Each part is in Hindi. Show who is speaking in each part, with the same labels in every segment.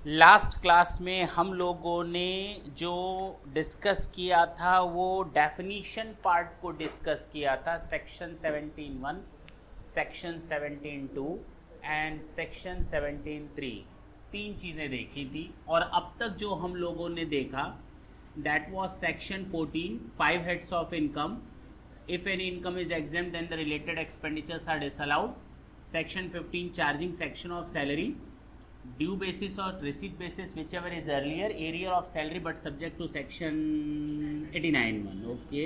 Speaker 1: लास्ट क्लास में हम लोगों ने जो डिस्कस किया था वो डेफिनीशन पार्ट को डिस्कस किया था, सेक्शन 17(1), सेक्शन 17(2) एंड सेक्शन 17(3). तीन चीज़ें देखी थी और अब तक जो हम लोगों ने देखा that was section 14, 5 heads of income. If any income is exempt then the related expenditures are disallowed. Section 15, charging section of salary, due basis or receipt basis whichever is earlier, area of salary but subject to section 89(1). Okay,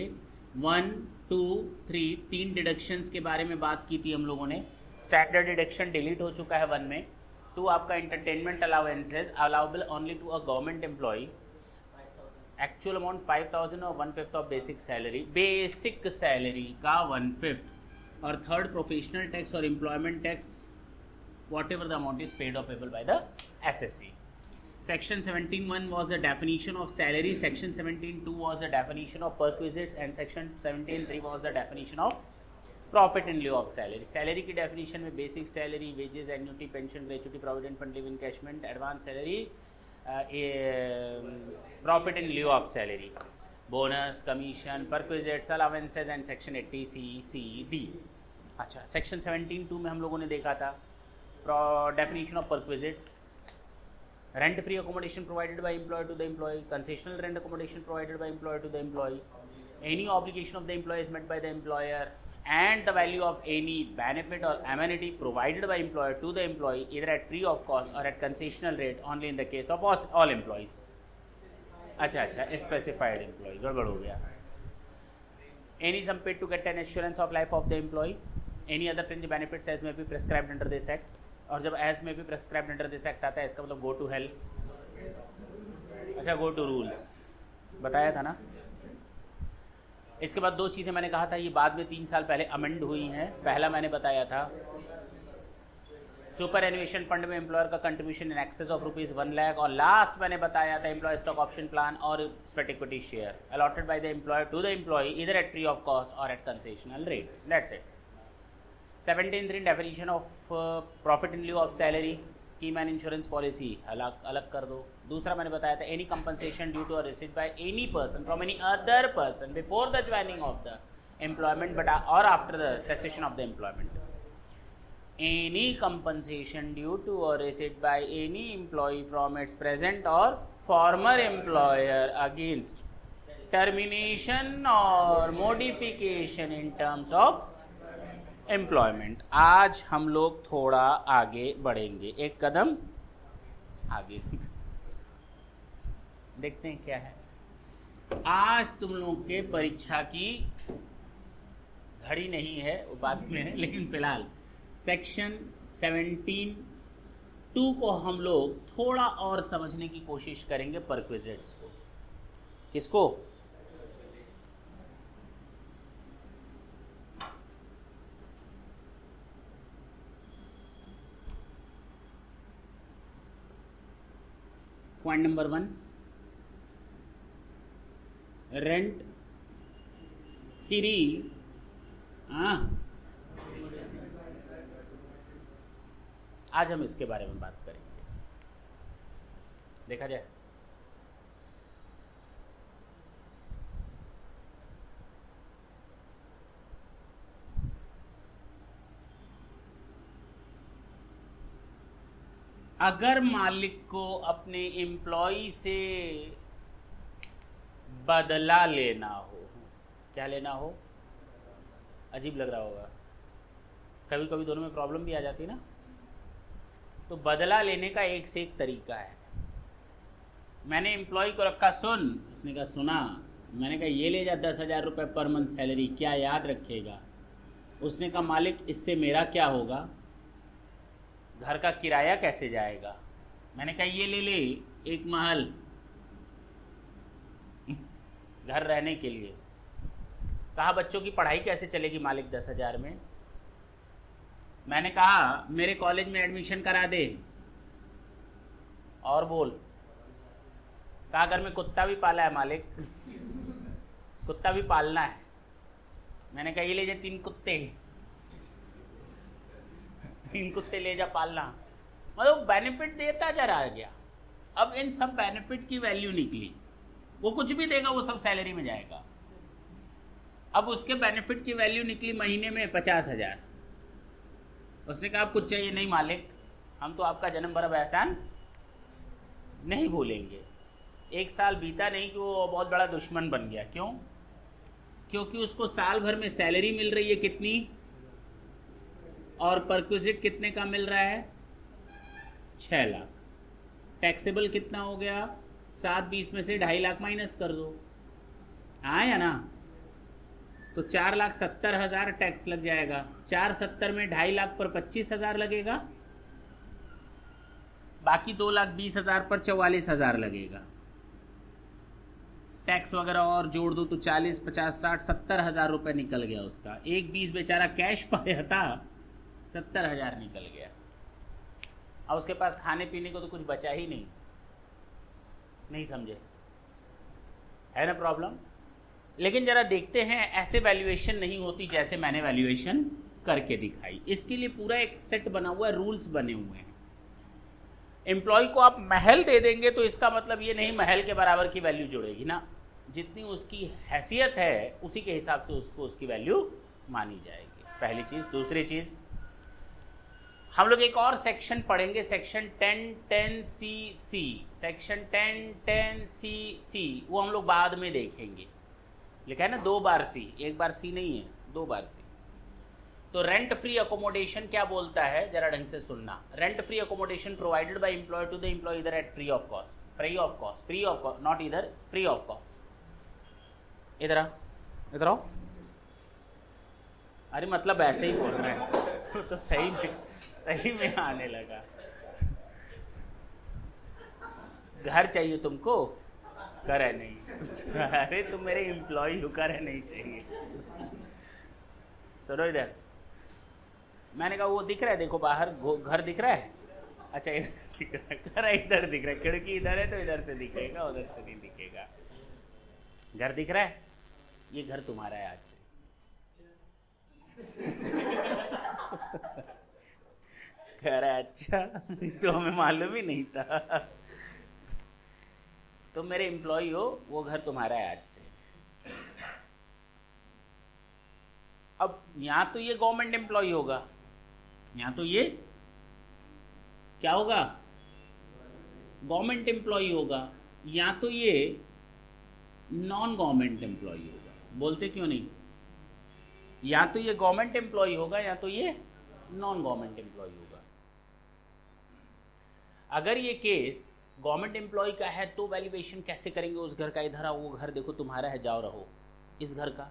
Speaker 1: 1, 2, 3 तीन डिडक्शंस के बारे में बात की थी हम लोगों ने. स्टैंडर्ड डिडक्शन डिलीट हो चुका है 1 में. 2 आपका entertainment allowances allowable only to a government employ. Actual amount 5,000 और 1/5 of basic salary. Basic salary का 1/5. और थर्ड प्रोफेशनल टैक्स और employment tax whatever the amount is paid or payable by the SSC. Section 17(1) was the definition of salary, section 17(2) was the definition of perquisites and section 17(3) was the definition of profit in lieu of salary. Salary की definition में basic salary, wages, annuity, pension, gratuity, provident fund, leave encashment, advance salary, profit in lieu of salary, bonus, commission, perquisites, allowances and section 80 C, D. अच्छा, section 17(2) में हम लोगों ने देखा था definition of perquisites: rent free accommodation provided by employer to the employee, concessional rent accommodation provided by employer to the employee, any obligation of the employee is met by the employer, and the value of any benefit or amenity provided by employer to the employee either at free of cost or at concessional rate only in the case of all employees. अच्छा, specified employee गड़बड़ हो गया. Any sum paid to get an assurance of life of the employee, any other fringe benefits as may be prescribed under this act. और जब एज में भी प्रेस्क्राइब्ड अंडर दिस एक्ट आता है इसका मतलब गो टू हेल. अच्छा, गो टू रूल्स बताया था ना. इसके बाद दो चीज़ें मैंने कहा था ये बाद में 3 साल पहले अमेंड हुई हैं. पहला मैंने बताया था सुपर एनुएशन फंड में एम्प्लॉयर का contribution in excess of ₹1 lakh. और लास्ट मैंने बताया था employee stock option plan or sweat equity share allotted by the employer to the employee either at free of cost or at concessional rate. That's it. 17(3) definition of profit in lieu of salary. Key man insurance policy अलग कर दो. दूसरा मैंने बताया था any compensation due to or received by any person from any other person before the joining of the employment but or after the cessation of the employment. Any compensation due to or received by any employee from its present or former employer against termination or modification in terms of employment. आज हम लोग थोड़ा आगे बढ़ेंगे, एक कदम आगे. देखते हैं क्या है. आज तुम लोग के परीक्षा की घड़ी नहीं है, वो बाद में है, लेकिन फिलहाल सेक्शन 17(2) को हम लोग थोड़ा और समझने की कोशिश करेंगे. परक्विजिट्स को. किसको? Point number 1, rent free. आज हम इसके बारे में बात करेंगे. देखा जाए अगर मालिक को अपने एम्प्लॉय से बदला लेना हो. क्या लेना हो? अजीब लग रहा होगा, कभी कभी दोनों में प्रॉब्लम भी आ जाती है ना. तो बदला लेने का एक से एक तरीका है. मैंने एम्प्लॉय को रखा, सुन. उसने कहा सुना. मैंने कहा ये ले जा 10,000 रुपये पर मंथ सैलरी, क्या याद रखेगा? उसने कहा मालिक इससे मेरा क्या होगा, घर का किराया कैसे जाएगा? मैंने कहा ये ले ले एक महल घर रहने के लिए. कहा बच्चों की पढ़ाई कैसे चलेगी मालिक 10,000 में? मैंने कहा मेरे कॉलेज में एडमिशन करा दे. और बोल. कहा घर में कुत्ता भी पाला है मालिक, कुत्ता भी पालना है. मैंने कहा ये ले जा 3 कुत्ते, 3 कुत्ते ले जा पालना. मतलब बेनिफिट देता जा रहा गया. अब इन सब बेनिफिट की वैल्यू निकली, वो कुछ भी देगा वो सब सैलरी में जाएगा। अब उसके बेनिफिट की वैल्यू निकली महीने में 50,000। उसने कहा आप कुछ चाहिए नहीं मालिक, हम तो आपका जन्म भर एहसान नहीं भूलेंगे। एक साल बीता नहीं कि वो बहुत बड़ा दुश्मन बन गया। क्यों? क्योंकि उसको साल भर में सैलरी मिल रही है कितनी, और परक्विजिट कितने का मिल रहा है? 6 लाख। टैक्सेबल कितना हो गया? 7/20 में से 2.5 लाख माइनस कर दो, आया ना? तो 4,70,000 टैक्स लग जाएगा। 470 में 2.5 लाख पर 25,000 लगेगा, बाकी 2,20,000 पर 44,000 लगेगा। टैक्स वगैरह और जोड़ दो तो 40, 50, 60, 70,000 रुपये निकल गया उसका। 1/20 बेचारा कैश पाया था, 70,000 निकल गया। अब उसके पास खाने पीने को तो कुछ बचा ही नहीं। नहीं समझे? है ना प्रॉब्लम? लेकिन जरा देखते हैं, ऐसे वैल्यूएशन नहीं होती जैसे मैंने वैल्यूएशन करके दिखाई। इसके लिए पूरा एक सेट बना हुआ है, रूल्स बने हुए हैं। एम्प्लॉय को आप महल दे देंगे तो इसका मतलब ये नहीं महल के बराबर की वैल्यू जुड़ेगी ना, जितनी उसकी हैसियत है उसी के हिसाब से उसको उसकी वैल्यू मानी जाएगी। पहली चीज़। दूसरी चीज़, हम लोग एक और सेक्शन पढ़ेंगे, सेक्शन 10(10)(c)(c), सेक्शन 10(10)(c)(c), वो हम लोग बाद में देखेंगे। लिखा है ना 2 बार सी, 1 बार सी नहीं है, 2 बार सी। तो रेंट फ्री अकोमोडेशन क्या बोलता है, जरा ढंग से सुनना। Rent free accommodation provided by employer to the employee either at free of cost, free of cost, free of cost, not either, free of cost. इधर आओ, इधर आओ। अरे मतलब ऐसे ही बोलना है तो सही में आने लगा। घर चाहिए तुमको, कर है नहीं। अरे तुम मेरे एम्प्लॉय हो, कर है नहीं चाहिए। सुनो इधर, मैंने कहा वो दिख रहा है, देखो बाहर घर दिख रहा है। अच्छा इधर दिख रहा है, घर इधर दिख रहा है, खिड़की इधर है तो इधर से दिखेगा, उधर से नहीं दिखेगा। घर दिख रहा है, ये घर तुम्हारा है आज से। कह रहा है अच्छा, तो हमें मालूम ही नहीं था। तुम मेरे एम्प्लॉय हो, वो घर तुम्हारा है आज से। अब यहां तो ये गवर्नमेंट एम्प्लॉय होगा, यहां तो ये क्या होगा, गवर्नमेंट एम्प्लॉय होगा। या तो ये नॉन गवर्नमेंट एम्प्लॉय होगा। बोलते क्यों नहीं? या तो ये गवर्नमेंट एम्प्लॉय होगा या तो ये नॉन गवर्नमेंट एम्प्लॉय होगा। अगर ये केस गवर्नमेंट एम्प्लॉय का है तो वैल्यूएशन कैसे करेंगे उस घर का? इधर आओ, वो घर देखो तुम्हारा है, जाओ रहो इस घर का।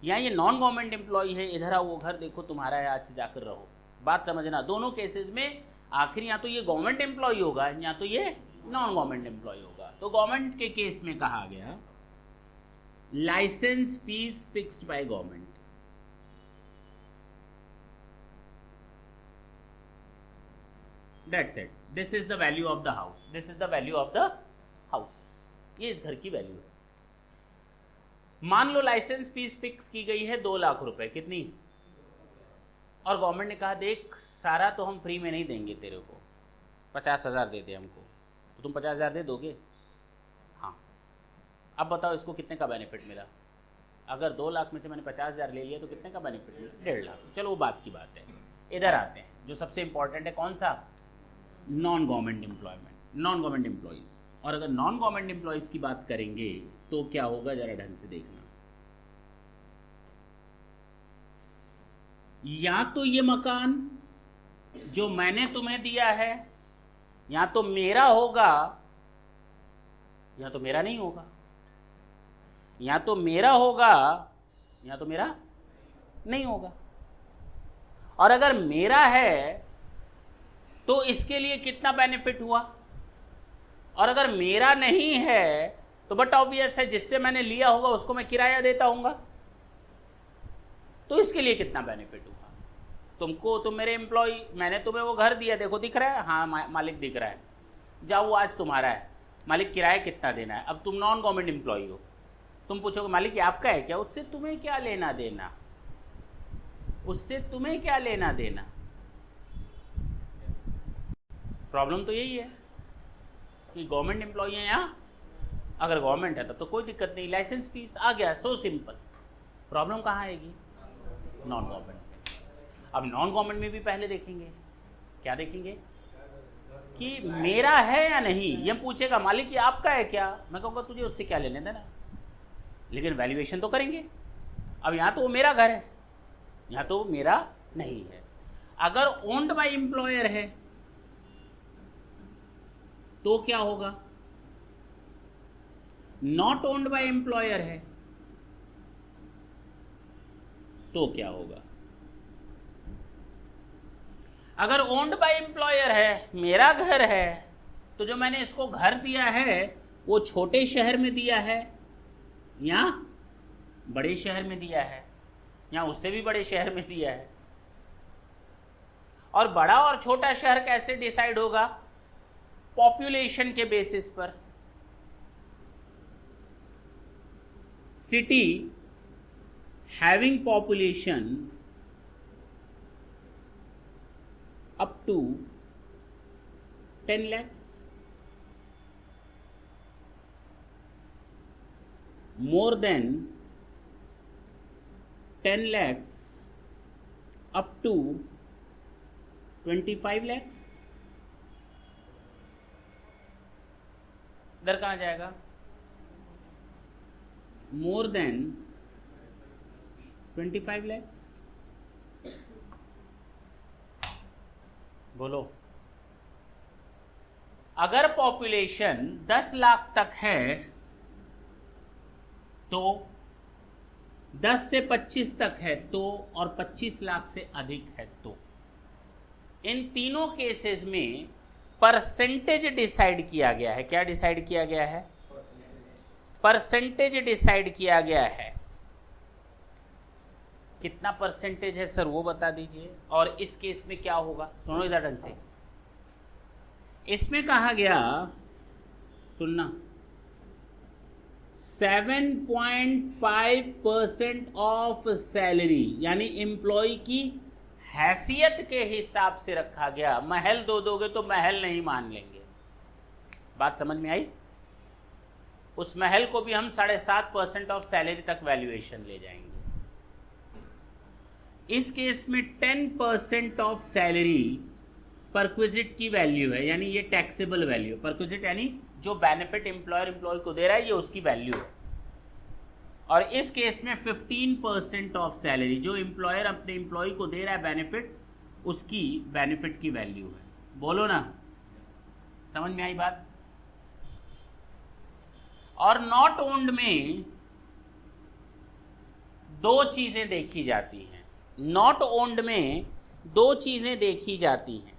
Speaker 1: या ये नॉन गवर्नमेंट एम्प्लॉय है, इधर आओ, वो घर देखो तुम्हारा है, आज से जाकर रहो। बात समझना, दोनों केसेस में आखिर या तो ये गवर्नमेंट एम्प्लॉय होगा या तो ये नॉन गवर्नमेंट एम्प्लॉय होगा। तो गवर्नमेंट के केस में कहा गया licence fees fixed by government. That's it, this is the value of the house, this is the value of the house. ये इस घर की वैल्यू है। मान लो लाइसेंस फीस फिक्स की गई है 2 लाख रुपए, कितनी? और गवर्नमेंट ने कहा देख सारा तो हम फ्री में नहीं देंगे तेरे को, 50,000 दे दे हमको, तो तुम 50,000 दे दोगे? हाँ। अब बताओ इसको कितने का बेनिफिट मिला? अगर 2 लाख में से मैंने 50,000 ले लिया तो कितने का बेनिफिट मिला? 1.5 लाख। चलो वो बात की बात है। इधर आते हैं, जो सबसे इंपॉर्टेंट है, कौन सा? Non government employment, non government employees. और अगर नॉन गवर्नमेंट एम्प्लॉयज़ की बात करेंगे तो क्या होगा, जरा ढंग से देखना। या तो ये मकान जो मैंने तुम्हें दिया है या तो मेरा होगा या तो मेरा नहीं होगा, या तो मेरा होगा या तो मेरा नहीं होगा। और अगर मेरा है तो इसके लिए कितना बेनिफिट हुआ, और अगर मेरा नहीं है तो बट ऑब्वियस है जिससे मैंने लिया होगा उसको मैं किराया देता हूंगा, तो इसके लिए कितना बेनिफिट हुआ। तुमको, तुम मेरे एम्प्लॉय, मैंने तुम्हें वो घर दिया, देखो दिख रहा है, हाँ मालिक दिख रहा है, जाओ वो आज तुम्हारा है, मालिक किराया कितना देना है। अब तुम नॉन गवर्नमेंट एम्प्लॉय हो, तुम पूछोगे मालिक ये आपका है क्या? उससे तुम्हें क्या लेना देना, उससे तुम्हें क्या लेना देना। प्रॉब्लम तो यही है। कि गवर्नमेंट एम्प्लॉई है या अगर गवर्नमेंट है तब तो कोई दिक्कत नहीं, लाइसेंस फीस आ गया, सो सिंपल। प्रॉब्लम कहाँ आएगी? नॉन गवर्नमेंट में। अब नॉन गवर्नमेंट में भी पहले देखेंगे, क्या देखेंगे कि मेरा है या नहीं। ये पूछेगा मालिक ये आपका है क्या, मैं कहूँगा तुझे उससे क्या लेने देना, लेकिन वैल्यूएशन तो करेंगे। अब यहाँ तो वो मेरा घर है, यहाँ तो मेरा नहीं है। अगर ओन्ड बाय एम्प्लॉयर है तो क्या होगा? नॉट ओन्ड बाय एम्प्लॉयर है तो क्या होगा? अगर ओन्ड बाय एम्प्लॉयर है, मेरा घर है, तो जो मैंने इसको घर दिया है वो छोटे शहर में दिया है या बड़े शहर में दिया है या उससे भी बड़े शहर में दिया है। और बड़ा और छोटा शहर कैसे डिसाइड होगा? पॉपुलेशन के बेसिस पर। City having population up to 10 lakhs, more than 10 lakhs up to 25 lakhs। इधर कहाँ जाएगा? More than 25 lakhs। बोलो, अगर पॉपुलेशन 10 लाख तक है तो 10 से 25 तक है तो, और 25 लाख से अधिक है तो, इन तीनों केसेस में परसेंटेज डिसाइड किया गया है। क्या डिसाइड किया गया है? परसेंटेज डिसाइड किया गया है। कितना परसेंटेज है सर वो बता दीजिए। और इस केस में क्या होगा? सुनो इधर ढंग से। इसमें कहा गया, सुनना, 7.5% ऑफ सैलरी, यानी एम्प्लॉय की हैसियत के हिसाब से रखा गया। महल दो दोगे तो महल नहीं मान लेंगे। बात समझ में आई? उस महल को भी हम 7.5% ऑफ सैलरी तक वैल्यूएशन ले जाएंगे। इस केस में 10% ऑफ सैलरी परक्विजिट की वैल्यू है, यानी ये टैक्सेबल वैल्यू। परक्विजिट यानी जो बेनिफिट एम्प्लॉयर एम्प्लॉय को दे रहा है, ये उसकी वैल्यू है। और इस केस में 15% ऑफ सैलरी, जो एम्प्लॉयर अपने एम्प्लॉय को दे रहा है बेनिफिट, उसकी बेनिफिट की वैल्यू है। बोलो ना, समझ में आई बात? और नॉट ओन्ड में दो चीजें देखी जाती हैं। नॉट ओन्ड में दो चीजें देखी जाती हैं।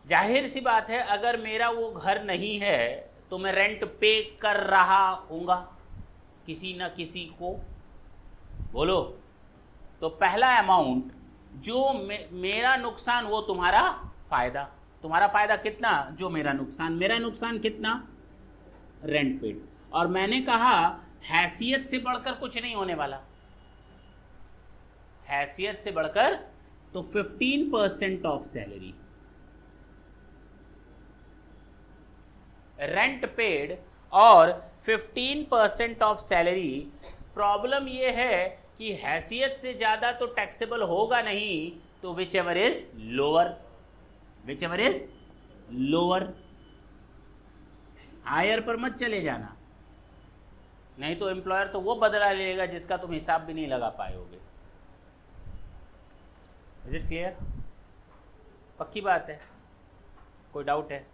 Speaker 1: जाहिर सी बात है, अगर मेरा वो घर नहीं है तो मैं रेंट पे कर रहा हूँगा किसी न किसी को। बोलो, तो पहला अमाउंट जो मेरा नुकसान वो तुम्हारा फायदा। तुम्हारा फायदा कितना? जो मेरा नुकसान। मेरा नुकसान कितना? Rent paid. और मैंने कहा हैसियत से बढ़कर कुछ नहीं होने वाला। हैसियत से बढ़कर तो 15% ऑफ सैलरी, रेंट पेड और 15% ऑफ सैलरी। प्रॉब्लम यह है कि हैसियत से ज्यादा तो टैक्सेबल होगा नहीं, तो whichever is lower, whichever is lower. Higher पर मत चले जाना, नहीं तो एम्प्लॉयर तो वो बदला लेगा जिसका तुम हिसाब भी नहीं लगा पाओगे। Is it clear? पक्की बात है? कोई डाउट है?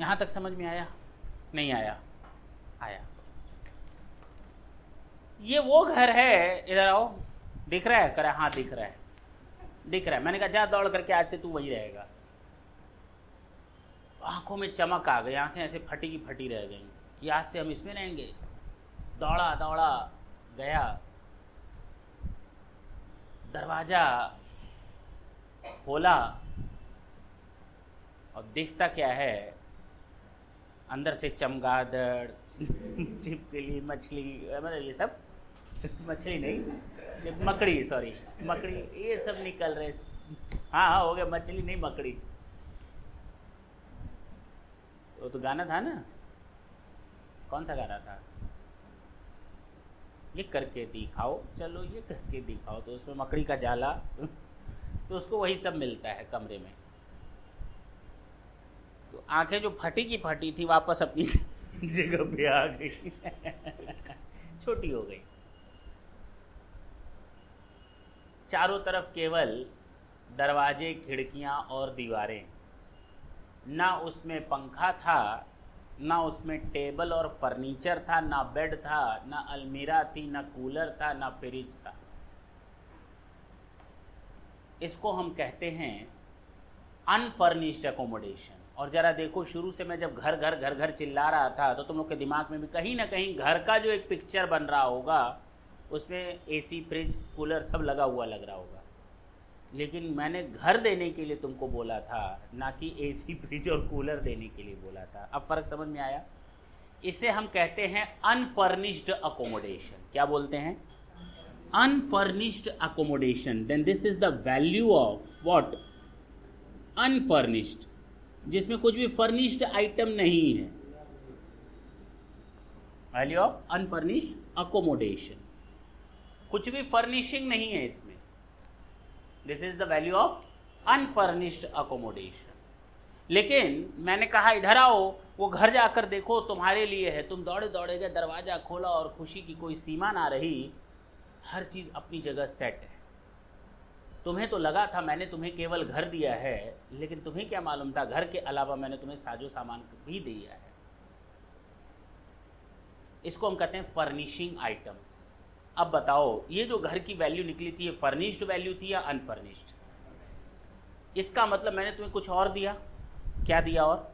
Speaker 1: यहां तक समझ में आया? नहीं आया? आया। ये वो घर है, इधर आओ, दिख रहा है? करा हाँ दिख रहा है, दिख रहा है। मैंने कहा जा दौड़ करके आज से तू वही रहेगा। आंखों में चमक आ गई, आंखें ऐसे फटी की फटी रह गई कि आज से हम इसमें रहेंगे। दौड़ा दौड़ा गया, दरवाजा खोला और देखता क्या है, अंदर से चमगादड़, छिपकली, मछली, मतलब ये सब, मछली नहीं, मकड़ी, सॉरी मकड़ी, ये सब निकल रहे। हाँ हाँ हो गया, मछली नहीं मकड़ी। वो तो गाना था ना, कौन सा गाना था, ये करके दिखाओ, चलो ये करके दिखाओ, तो उसमें मकड़ी का जाला तो उसको वही सब मिलता है कमरे में। तो आंखें जो फटी की फटी थी वापस अपनी जगह पे आ गई छोटी हो गई। चारों तरफ केवल दरवाजे, खिड़कियां और दीवारें, ना उसमें पंखा था, ना उसमें टेबल और फर्नीचर था, ना बेड था, ना अलमीरा थी, ना कूलर था, ना फ्रिज था। इसको हम कहते हैं अनफर्निश्ड एकोमोडेशन। और ज़रा देखो, शुरू से मैं जब घर घर घर घर चिल्ला रहा था तो तुम लोग के दिमाग में भी कहीं ना कहीं घर का जो एक पिक्चर बन रहा होगा, उसमें एसी, फ्रिज, कूलर सब लगा हुआ लग रहा होगा। लेकिन मैंने घर देने के लिए तुमको बोला था, ना कि एसी, फ्रिज और कूलर देने के लिए बोला था। अब फ़र्क समझ में आया? इसे हम कहते हैं अनफर्निश्ड अकोमोडेशन। क्या बोलते हैं? Unfurnished accommodation. Then this is the value of what? Unfurnished, जिसमें कुछ भी फर्निश्ड आइटम नहीं है। वैल्यू ऑफ अनफर्निश्ड अकोमोडेशन, कुछ भी फर्निशिंग नहीं है इसमें। This is the value of unfurnished accommodation. लेकिन मैंने कहा इधर आओ, वो घर जाकर देखो तुम्हारे लिए है। तुम दौड़े दौड़े गए, दरवाजा खोला और खुशी की कोई सीमा ना रही। हर चीज़ अपनी जगह सेट है। तुम्हें तो लगा था मैंने तुम्हें केवल घर दिया है, लेकिन तुम्हें क्या मालूम था घर के अलावा मैंने तुम्हें साजो सामान भी दिया है। इसको हम कहते हैं फर्निशिंग आइटम्स। अब बताओ, ये जो घर की वैल्यू निकली थी, ये फर्निश्ड वैल्यू थी या अनफर्निश्ड? इसका मतलब मैंने तुम्हें कुछ और दिया। क्या दिया? और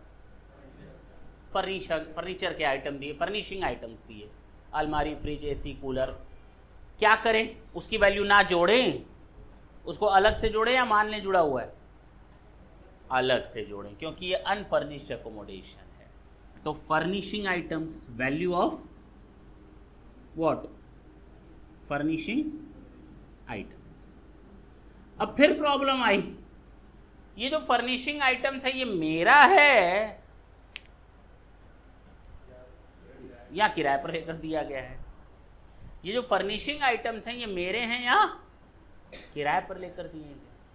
Speaker 1: फर्नीचर के आइटम दिए, फर्निशिंग आइटम्स दिए, अलमारी, फ्रिज, एसी, कूलर। क्या करें? उसकी वैल्यू ना जोड़ें, उसको अलग से जोड़ें या मान लें जुड़ा हुआ है? अलग से जोड़ें, क्योंकि ये अनफर्निश्ड एकोमोडेशन है। तो furnishing items, value of what? Furnishing items. अब फिर प्रॉब्लम आई, ये जो फर्निशिंग आइटम्स है ये मेरा है या किराए पर लेकर दिया गया है? ये जो फर्निशिंग आइटम्स हैं ये मेरे हैं या किराए पर लेकर दिए गए?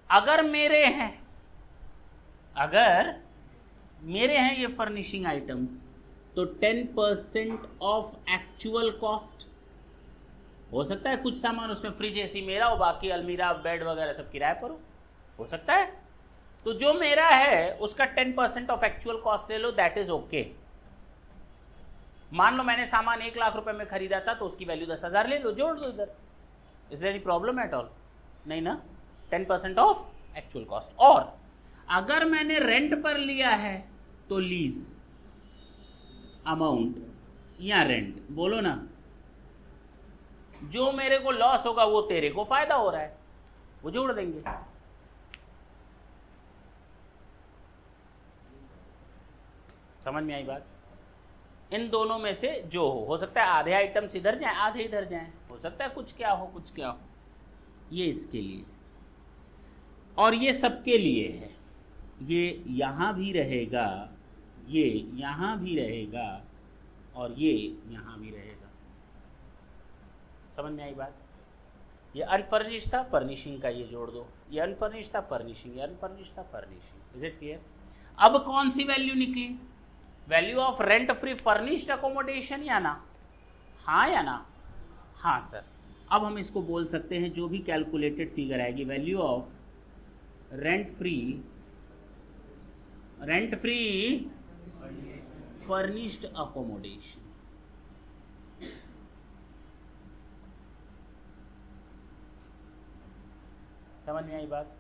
Speaker 1: अगर मेरे हैं, अगर मेरे हैं ये फर्निशिंग आइटम्स, तो 10% ऑफ एक्चुअल कॉस्ट। हो सकता है कुछ सामान उसमें फ्रिज, एसी मेरा हो, बाकी अलमीरा, बेड वगैरह सब किराए पर हो सकता है। तो जो मेरा है उसका 10% ऑफ एक्चुअल कॉस्ट से लो, दैट इज ओके। मान लो मैंने सामान 1 लाख रुपए में खरीदा था, तो उसकी वैल्यू 10,000 ले लो, जोड़ दो इधर। Is there any problem at all? नहीं ना, 10% ऑफ एक्चुअल कॉस्ट। और अगर मैंने रेंट पर लिया है तो लीज अमाउंट या रेंट, बोलो ना, जो मेरे को लॉस होगा वो तेरे को फायदा हो रहा है, वो जोड़ देंगे। समझ में आई बात? इन दोनों में से जो हो सकता है आधे आइटम्स इधर जाएं, आधे इधर जाएं, हो सकता है कुछ क्या हो, कुछ क्या हो। ये इसके लिए और ये सबके लिए है। ये यहाँ भी रहेगा, ये यहाँ भी रहेगा और ये यहाँ भी रहेगा। समझ में आई बात? ये अनफर्निश्ड था, फर्निशिंग का ये जोड़ दो, ये अनफर्निश्ड था, फर्निशिंग, ये अनफर्निश्ड था, फर्निशिंग। Is it clear? अब कौन सी वैल्यू निकली? Value of rent free furnished accommodation या ना? हाँ या ना? हाँ सर। अब हम इसको बोल सकते हैं, जो भी कैलकुलेटेड फिगर आएगी, value of rent free furnished accommodation. समझ में आई बात?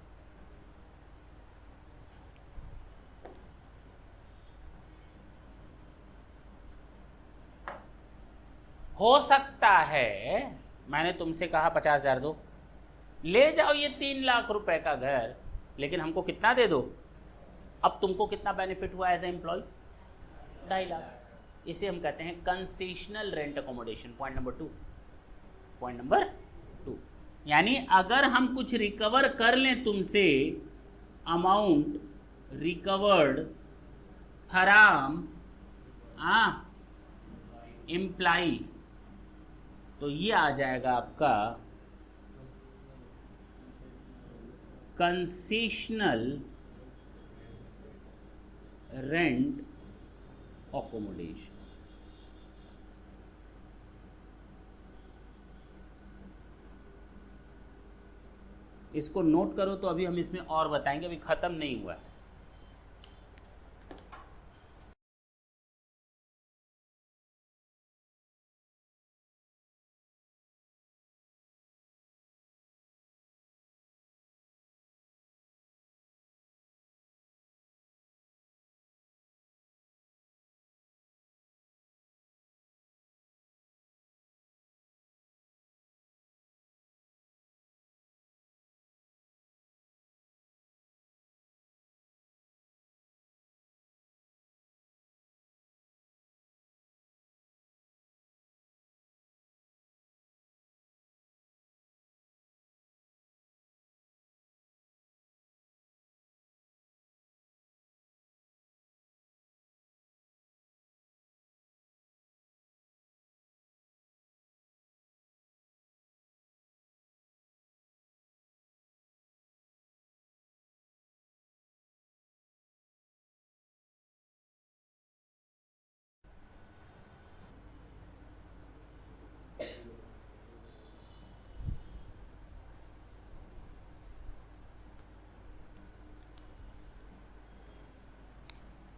Speaker 1: हो सकता है मैंने तुमसे कहा 50,000 दो, ले जाओ ये 3 लाख रुपए का घर, लेकिन हमको कितना दे दो? अब तुमको कितना बेनिफिट हुआ एज ए एम्प्लॉय? 2.5 लाख। इसे हम कहते हैं concessional rent accommodation. Point number 2। Point number 2, यानी अगर हम कुछ रिकवर कर लें तुमसे, अमाउंट रिकवर्ड फ्रॉम इम्प्लाई, तो ये आ जाएगा आपका कंसेशनल रेंट अकोमोडेशन। इसको नोट करो, तो अभी हम इसमें और बताएंगे, अभी खत्म नहीं हुआ है।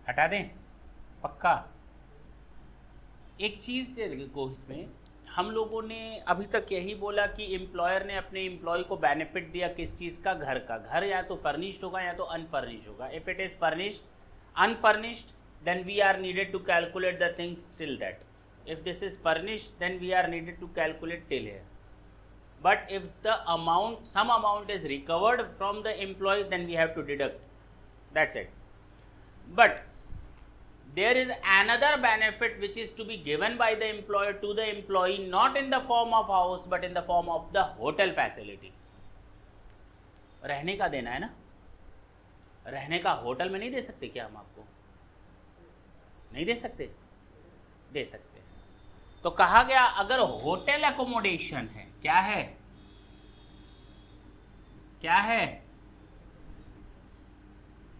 Speaker 1: हटा दें पक्का। एक चीज़ देखो, इसमें हम लोगों ने अभी तक यही बोला कि एम्प्लॉयर ने अपने एम्प्लॉय को बेनिफिट दिया किस चीज़ का, घर का। घर या तो फर्निश्ड होगा या तो अनफर्निश्ड होगा। If it is furnished, unfurnished, then we are needed to calculate the things till that. If this is furnished, then we are needed to calculate till here. But if the amount, some amount is recovered from the employee, then we have to deduct. That's it. But there is another benefit which is to be given by the employer to the employee, not in the form of house but in the form of the hotel facility. रहने का देना है ना, रहने का होटल में नहीं दे सकते क्या हम आपको? नहीं दे सकते? दे सकते। तो कहा गया अगर होटल एकोमोडेशन है, क्या है, क्या है,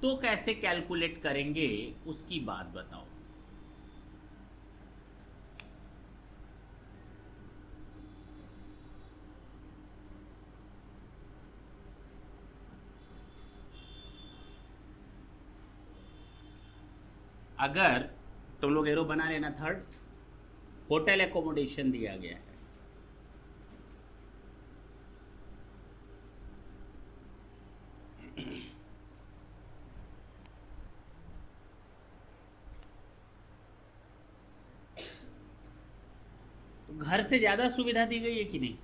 Speaker 1: तो कैसे कैलकुलेट करेंगे उसकी बात बताओ। अगर तुम लोग एरो बना लेना, थर्ड होटल एकोमोडेशन दिया गया है, तो घर से ज्यादा सुविधा दी गई है कि नहीं?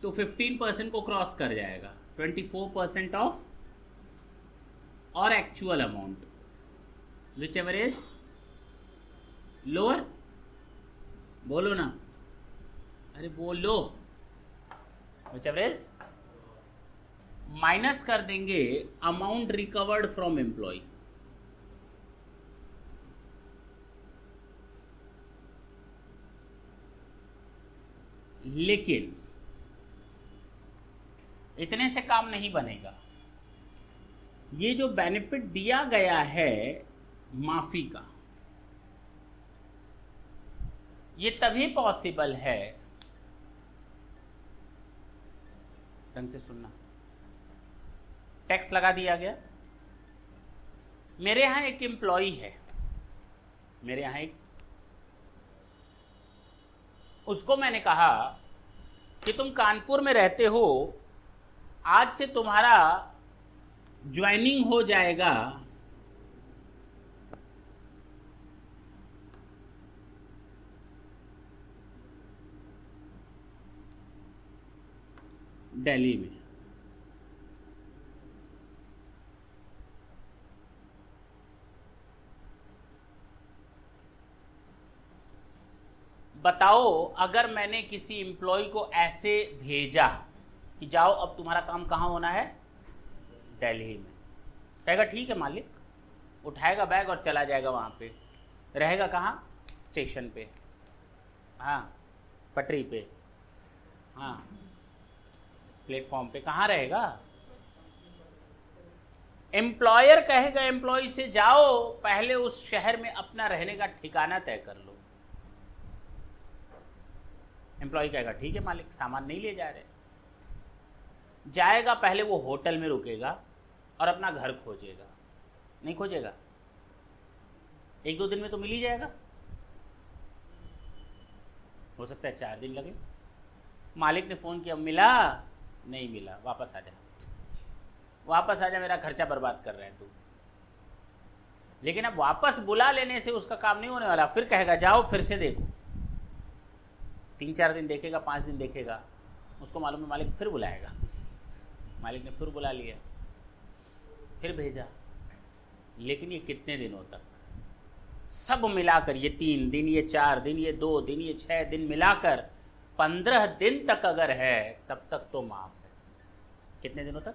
Speaker 1: तो 15% को क्रॉस कर जाएगा, 24% ऑफ और actual amount, whichever is lower, बोलो ना, अरे बोलो, whichever is, माइनस कर देंगे अमाउंट रिकवर्ड फ्रॉम एम्प्लॉय। लेकिन इतने से काम नहीं बनेगा। ये जो बेनिफिट दिया गया है माफी का, ये तभी पॉसिबल है, ढंग से सुनना, टैक्स लगा दिया गया। मेरे यहां एक एम्प्लॉई है, मेरे यहां एक, उसको मैंने कहा कि तुम कानपुर में रहते हो, आज से तुम्हारा ज्वाइनिंग हो जाएगा दिल्ली में। बताओ अगर मैंने किसी एम्प्लॉय को ऐसे भेजा कि जाओ अब तुम्हारा काम कहाँ होना है, दिल्ली में, कहेगा ठीक है मालिक, उठाएगा बैग और चला जाएगा वहाँ पे। रहेगा कहाँ? स्टेशन पे, हाँ, पटरी पे, हाँ, प्लेटफॉर्म पे, कहाँ रहेगा? एम्प्लॉयर कहेगा एम्प्लॉय से जाओ पहले उस शहर में अपना रहने का ठिकाना तय कर लो। एम्प्लॉय कहेगा ठीक है मालिक, सामान नहीं ले जा रहे। जाएगा पहले वो होटल में रुकेगा और अपना घर खोजेगा। नहीं खोजेगा? 1-2 दिन में तो मिल ही जाएगा। हो सकता है 4 दिन लगे। मालिक ने फ़ोन किया, मिला? नहीं मिला, वापस आ जा, वापस आ जा, मेरा खर्चा बर्बाद कर रहे हैं तू। लेकिन अब वापस बुला लेने से उसका काम नहीं होने वाला। फिर कहेगा जाओ फिर से देखो। 3-4 दिन देखेगा, 5 दिन देखेगा, उसको मालूम है मालिक फिर बुलाएगा। मालिक ने फिर बुला लिया, फिर भेजा। लेकिन ये कितने दिनों तक? सब मिलाकर, ये 3 दिन, ये 4 दिन, ये 2 दिन, ये 6 दिन मिलाकर 15 दिन तक अगर है तब तक तो माफ है। कितने दिनों तक?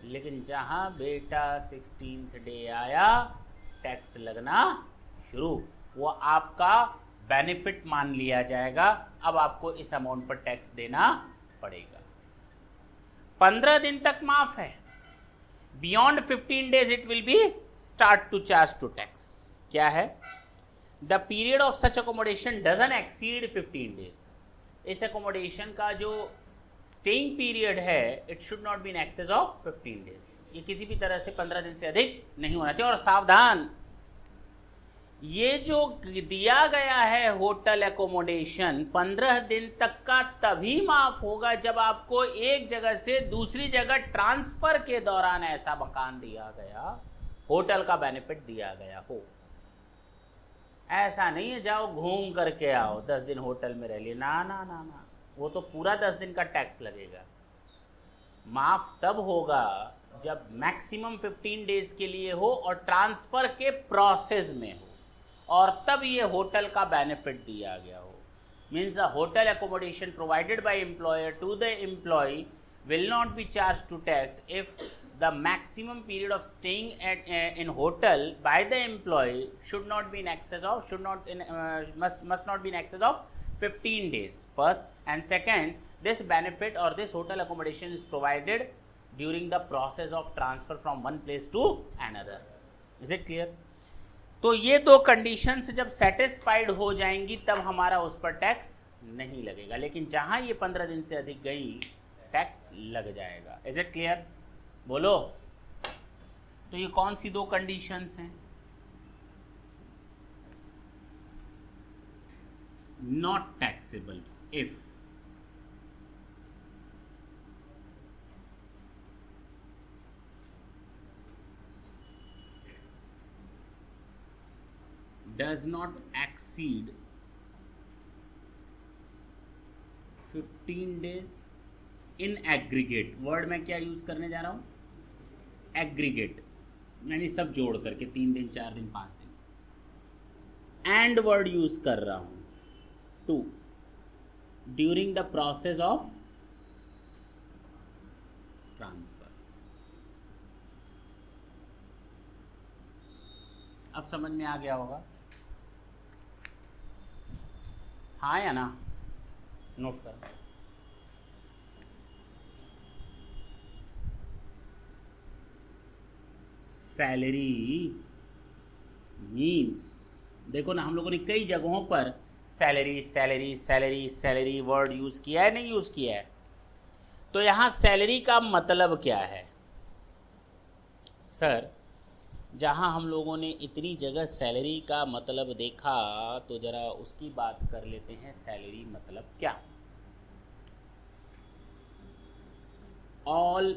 Speaker 1: लेकिन जहां बेटा 16th डे आया, टैक्स लगना शुरू, वो आपका बेनिफिट मान लिया जाएगा। अब आपको इस अमाउंट पर टैक्स देना पड़ेगा। 15 दिन तक माफ है। Beyond 15 days it will be start to charge to tax. क्या है? The period of such accommodation doesn't exceed 15 days. इस अकोमोडेशन का जो स्टेइंग पीरियड है, it should not be in excess of 15 days. ये किसी भी तरह से 15 दिन से अधिक नहीं होना चाहिए। और सावधान, ये जो दिया गया है होटल एकोमोडेशन 15 दिन तक का तभी माफ होगा जब आपको एक जगह से दूसरी जगह ट्रांसफर के दौरान ऐसा मकान दिया गया, होटल का बेनिफिट दिया गया हो। ऐसा नहीं है जाओ घूम करके आओ 10 दिन होटल में रह लिए, ना ना ना ना, वो तो पूरा 10 दिन का टैक्स लगेगा। माफ तब होगा जब मैक्सिमम 15 डेज के लिए हो और ट्रांसफर के प्रोसेस में हो, और तब ये होटल का बेनिफिट दिया गया हो। Means the hotel accommodation provided by employer to the employ will not be charged to tax if the maximum period of staying at in hotel by the employee should not be in excess of must not be in excess of 15 days first, and second, this benefit or this hotel accommodation is provided during the process of transfer from one place to another. Is it clear? तो ये 2 कंडीशंस जब सेटिस्फाइड हो जाएंगी तब हमारा उस पर टैक्स नहीं लगेगा। लेकिन जहां ये 15 दिन से अधिक गई, टैक्स लग जाएगा। Is it clear? बोलो। तो ये कौन सी 2 कंडीशंस हैं? Not taxable if does not exceed 15 days in aggregate। Word में क्या यूज करने जा रहा हूं? एग्रीगेट, यानी सब जोड़ करके 3 दिन, 4 दिन, 5 दिन। एंड वर्ड यूज कर रहा हूं। 2 during the process of transfer. अब समझ में आ गया होगा? हाँ या ना? नोट कर। सैलरी मीन्स, देखो ना, हम लोगों ने कई जगहों पर salary salary salary salary word use किया है, नहीं यूज किया है? तो यहां सैलरी का मतलब क्या है? सर, जहां हम लोगों ने इतनी जगह सैलरी का मतलब देखा तो जरा उसकी बात कर लेते हैं। सैलरी मतलब क्या? All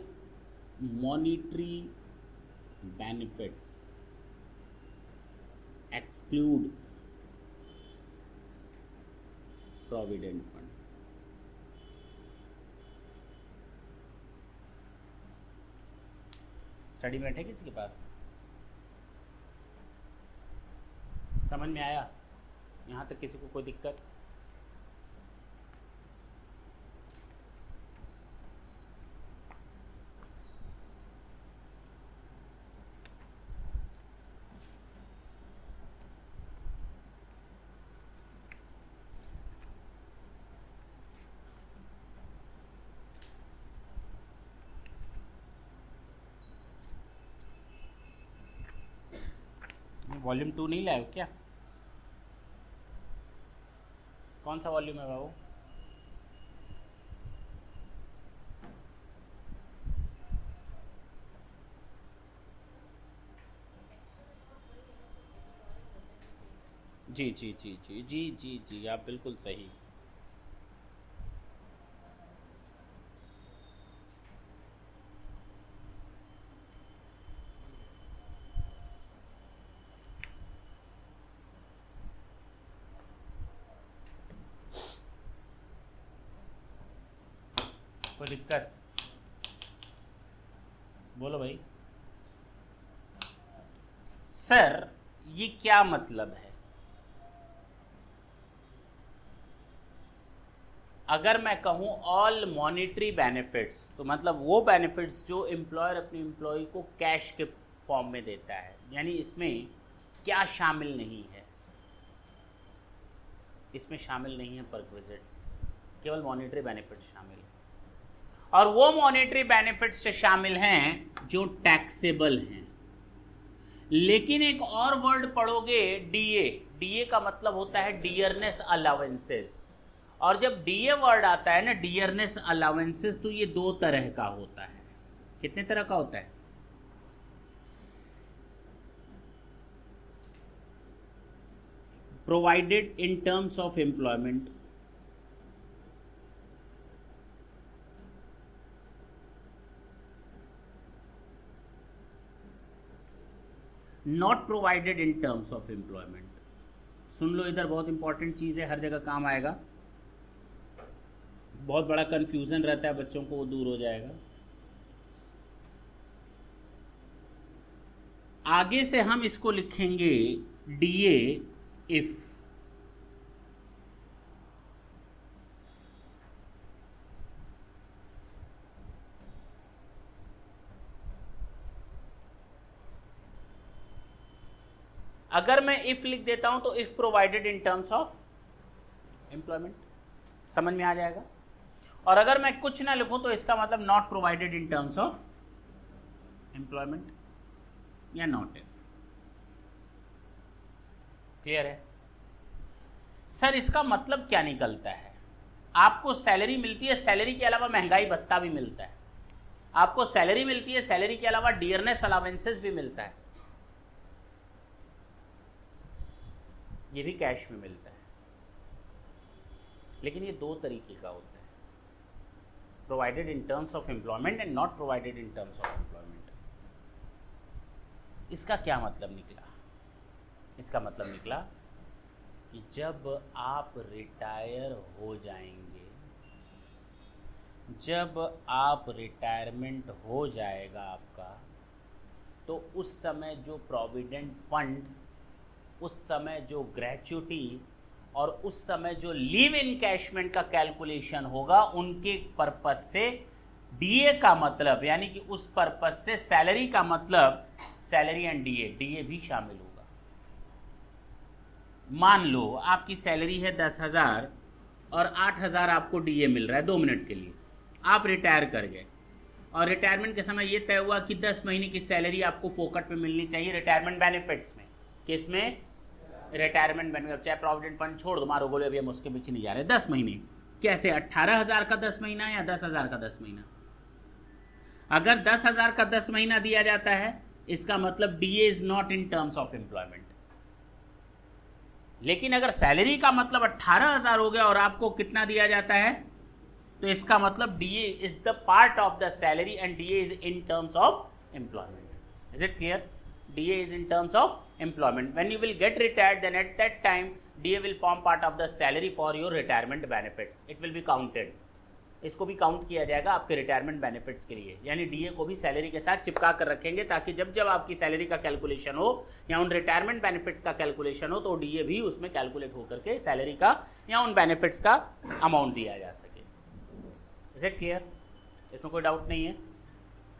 Speaker 1: monetary benefits exclude provident fund. Study mate है किसी के पास? समझ में आया? यहाँ तक किसी को कोई दिक्कत? वॉल्यूम 2 नहीं लाए हो क्या? कौन सा वॉल्यूम है बाबू? जी जी जी जी जी जी जी, आप बिल्कुल सही। कोई दिक्कत? बोलो भाई। सर ये क्या मतलब है? अगर मैं कहूं ऑल मॉनिटरी बेनिफिट्स, तो मतलब वो बेनिफिट्स जो एम्प्लॉयर अपने एम्प्लॉय को कैश के फॉर्म में देता है, यानी इसमें क्या शामिल नहीं है? इसमें शामिल नहीं है परक्विजिट्स, केवल मॉनिटरी बेनिफिट्स शामिल है। और वो मॉनिटरी बेनिफिट्स जो शामिल हैं जो टैक्सेबल हैं। लेकिन एक और वर्ड पढ़ोगे, डीए। डीए का मतलब होता है डियरनेस अलाउंसेस। और जब डीए वर्ड आता है ना, डियरनेस अलाउंसेस, तो ये दो तरह का होता है। कितने तरह का होता है? Provided in terms of employment, not provided in terms of employment. सुन लो इधर, बहुत इंपॉर्टेंट चीज़ है, हर जगह काम आएगा। बहुत बड़ा कंफ्यूजन रहता है बच्चों को, वो दूर हो जाएगा। आगे से हम इसको लिखेंगे डीए इफ। अगर मैं इफ लिख देता हूं तो if provided in terms of employment, समझ में आ जाएगा। और अगर मैं कुछ ना लिखूं तो इसका मतलब not provided in terms of employment या नॉट इफ। क्लियर है? सर इसका मतलब क्या निकलता है? आपको सैलरी मिलती है, सैलरी के अलावा महंगाई भत्ता भी मिलता है। आपको सैलरी मिलती है, सैलरी के अलावा डियरनेस अलावेंसेस भी मिलता है, ये भी कैश में मिलता है। लेकिन ये दो तरीके का होता है, provided in terms of employment and not provided in terms of employment. इसका क्या मतलब निकला? इसका मतलब निकला कि जब आप रिटायर हो जाएंगे, जब आप रिटायरमेंट हो जाएगा आपका, तो उस समय जो प्रोविडेंट फंड, उस समय जो ग्रेच्युटी और उस समय जो लीव इनकैशमेंट का कैलकुलेशन होगा, उनके पर्पस से डीए का मतलब, यानी कि उस पर्पस से सैलरी का मतलब सैलरी एंड डीए, डीए भी शामिल होगा। मान लो आपकी सैलरी है 10,000 और 8,000 आपको डीए मिल रहा है 2 मिनट के लिए। आप रिटायर कर गए और रिटायरमेंट के समय ये तय हुआ कि 10 महीने की सैलरी आपको फोकट में मिलनी चाहिए रिटायरमेंट बेनिफिट्स में। किसमें? Retirement benefit. चाहे प्रोविडेंट फंड छोड़ दो, मारो बोले अभी हम उसके पीछे नहीं जा रहे। 10 महीने कैसे? 18,000 का 10 महीना या 10,000 का 10 महीना? अगर 10,000 का 10 महीना दिया जाता है, इसका मतलब DA is not in terms of employment. लेकिन अगर सैलरी का मतलब 18,000 हो गया और आपको कितना दिया जाता है, तो इसका मतलब DA is the part of the salary and DA is in terms of employment. Is it clear? DA is in terms of employment. When you will get retired, then at that time DA will form part of the salary for your retirement benefits. It will be counted. इसको भी काउंट किया जाएगा आपके रिटायरमेंट बेनिफिट्स के लिए। यानी डीए को भी सैलरी के साथ चिपका कर रखेंगे, ताकि जब जब आपकी सैलरी का कैलकुलेशन हो या उन रिटायरमेंट बेनिफिट्स का कैलकुलेशन हो, तो डीए भी उसमें कैलकुलेट होकर के सैलरी का या उन बेनिफिट्स का अमाउंट दिया जा सके। Is it clear? इसमें कोई डाउट नहीं है?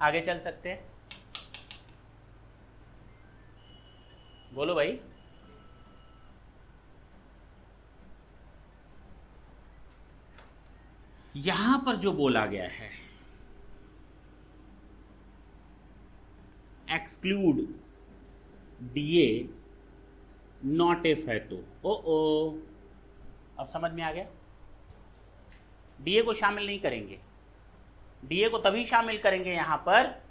Speaker 1: आगे चल सकते हैं? बोलो भाई। यहां पर जो बोला गया है, एक्सक्लूड डीए नॉट इफ है तो ओ अब समझ में आ गया। डीए को शामिल नहीं करेंगे, डीए को तभी शामिल करेंगे यहां पर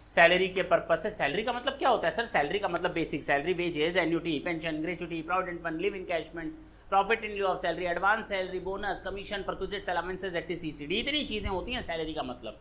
Speaker 1: सैलरी के पर्पस से। सैलरी का मतलब क्या होता है सर? सैलरी का मतलब basic salary, wages, annuity, pension, gratuity, provident fund, leave encashment, profit in lieu of salary, advance salary, bonus, commission, perquisites, allowances, eighty C C D, इतनी चीजें होती हैं सैलरी का मतलब।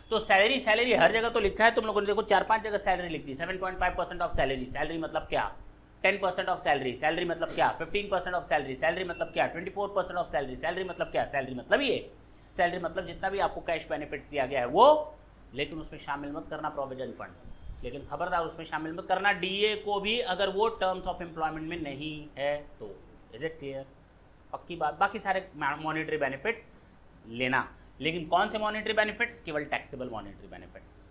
Speaker 1: तो सैलरी सैलरी हर जगह तो लिखा है, तुम लोगों ने देखो 4-5 जगह सैलरी लिख दी। 7.5% ऑफ सैलरी, सैलरी मतलब क्या? 10% ऑफ सैलरी, सैलरी मतलब क्या? 15% ऑफ सैलरी, सैलरी मतलब क्या? 24% ऑफ सैलरी, सैलरी मतलब क्या? सैलरी मतलब ये, सैलरी मतलब जितना भी आपको कैश बेनिफिट्स दिया गया है वो, लेकिन उसमें शामिल मत करना प्रोविडेंट फंड। लेकिन खबरदार उसमें शामिल मत करना डीए को भी, अगर वो टर्म्स ऑफ एम्प्लॉयमेंट में नहीं है तो। Is it clear? पक्की बात। बाकी सारे मॉनेटरी बेनिफिट्स लेना, लेकिन कौन से मॉनेटरी बेनिफिट्स? केवल टैक्सेबल मॉनेटरी बेनिफिट्स।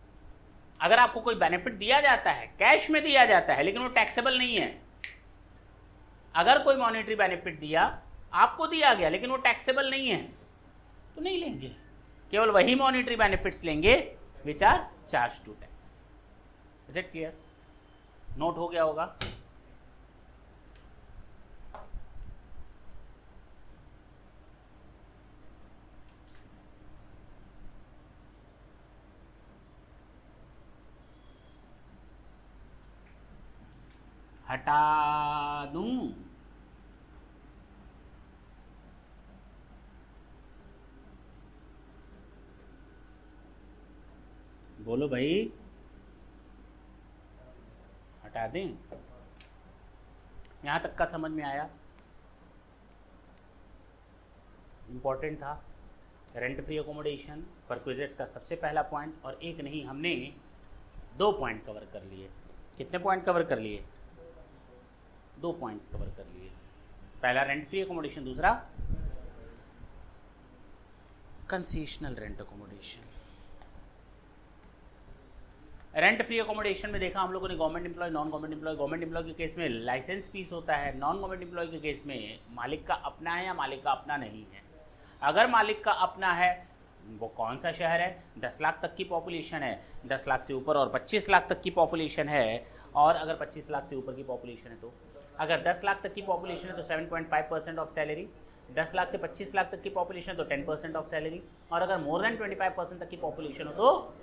Speaker 1: अगर आपको कोई बेनिफिट दिया जाता है, कैश में दिया जाता है, लेकिन वो टैक्सेबल नहीं है, अगर कोई मॉनेटरी बेनिफिट दिया, आपको दिया गया लेकिन वो टैक्सेबल नहीं है, तो नहीं लेंगे। केवल वही मॉनेटरी बेनिफिट्स लेंगे which are charge to tax. Is it clear? Note हो गया होगा। हटा दूं? बोलो भाई, हटा दें? यहां तक का समझ में आया? इंपॉर्टेंट था रेंट फ्री अकोमोडेशन, परक्विजिट्स का सबसे पहला पॉइंट, और एक नहीं, हमने 2 पॉइंट कवर कर लिए। कितने पॉइंट कवर कर लिए? 2 पॉइंट्स कवर कर लिए। पहला रेंट फ्री अकोमोडेशन, दूसरा concessional rent accommodation. Rent free accommodation में देखा हम लोगों ने government employ, non government employ. Government employ के केस में लाइसेंस फीस होता है, नॉन गवर्नमेंट एम्प्लॉय के केस में मालिक का अपना है या मालिक का अपना नहीं है। अगर मालिक का अपना है, वो कौन सा शहर है? 10 लाख तक की पॉपुलेशन है, 10 लाख से ऊपर और 25 लाख तक की पॉपुलेशन है, और अगर 25 लाख से ऊपर की पॉपुलेशन है तो, अगर 10 लाख तक की पॉपुलेशन है तो 7.5% ऑफ सैलरी, 10 लाख से 25 लाख तक की पॉपुलेशन है तो 10% ऑफ सैलरी, और अगर मोर देन 25% तक की पॉपुलेशन हो तो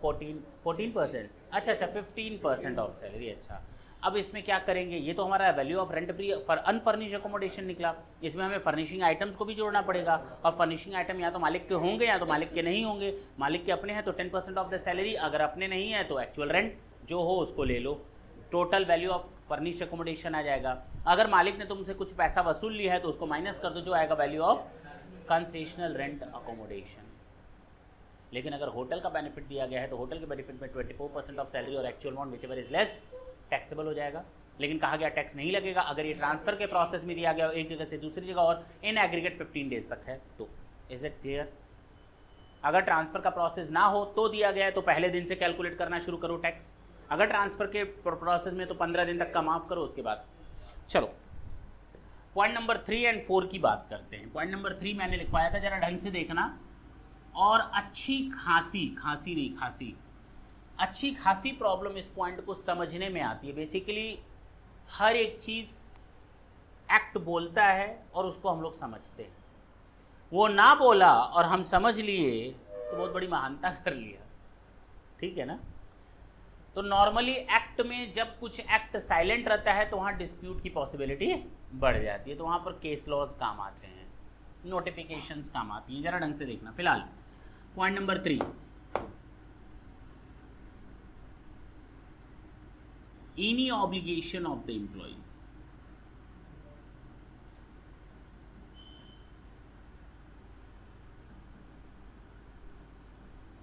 Speaker 1: 14%। अच्छा 15% ऑफ सैलरी। अच्छा, अब इसमें क्या करेंगे? ये तो हमारा value of rent free for unfurnished accommodation निकला। इसमें हमें फर्निशिंग आइटम्स को भी जोड़ना पड़ेगा, और फर्निशिंग आइटम या तो मालिक के होंगे या तो मालिक के नहीं होंगे। मालिक के अपने हैं तो 10% ऑफ द सैलरी, अगर अपने नहीं है तो एक्चुअल रेंट जो हो उसको ले लो। Total value of furnished accommodation आ जाएगा। अगर मालिक ने तुमसे कुछ पैसा वसूल लिया है तो उसको माइनस कर दो, जो आएगा value of concessional rent accommodation. लेकिन अगर होटल का बेनिफिट दिया गया है तो होटल के बेनिफिट में 24% ऑफ सैलरी और actual amount which ever is less taxable हो जाएगा। लेकिन कहा गया टैक्स नहीं लगेगा अगर ये ट्रांसफर के प्रोसेस में दिया गया एक जगह से दूसरी जगह और इन एग्रीगेट 15 डेज तक है तो। Is it clear? अगर ट्रांसफर का प्रोसेस ना हो तो दिया गया है तो पहले दिन से कैलकुलेट करना शुरू करो टैक्स। अगर ट्रांसफर के प्रोसेस में तो 15 दिन तक का माफ करो उसके बाद। चलो पॉइंट नंबर 3 एंड 4 की बात करते हैं। पॉइंट नंबर 3 मैंने लिखवाया था, जरा ढंग से देखना। और अच्छी खासी प्रॉब्लम इस पॉइंट को समझने में आती है। बेसिकली हर एक चीज एक्ट बोलता है और उसको हम लोग समझते हैं। वो ना बोला और हम समझ लिए तो बहुत बड़ी महानता कर लिया, ठीक है ना। तो नॉर्मली एक्ट में जब कुछ एक्ट साइलेंट रहता है तो वहां डिस्प्यूट की पॉसिबिलिटी बढ़ जाती है, तो वहां पर केस लॉज काम आते हैं, नोटिफिकेशंस काम आती हैं। जरा ढंग से देखना। फिलहाल point number 3, any obligation of the employ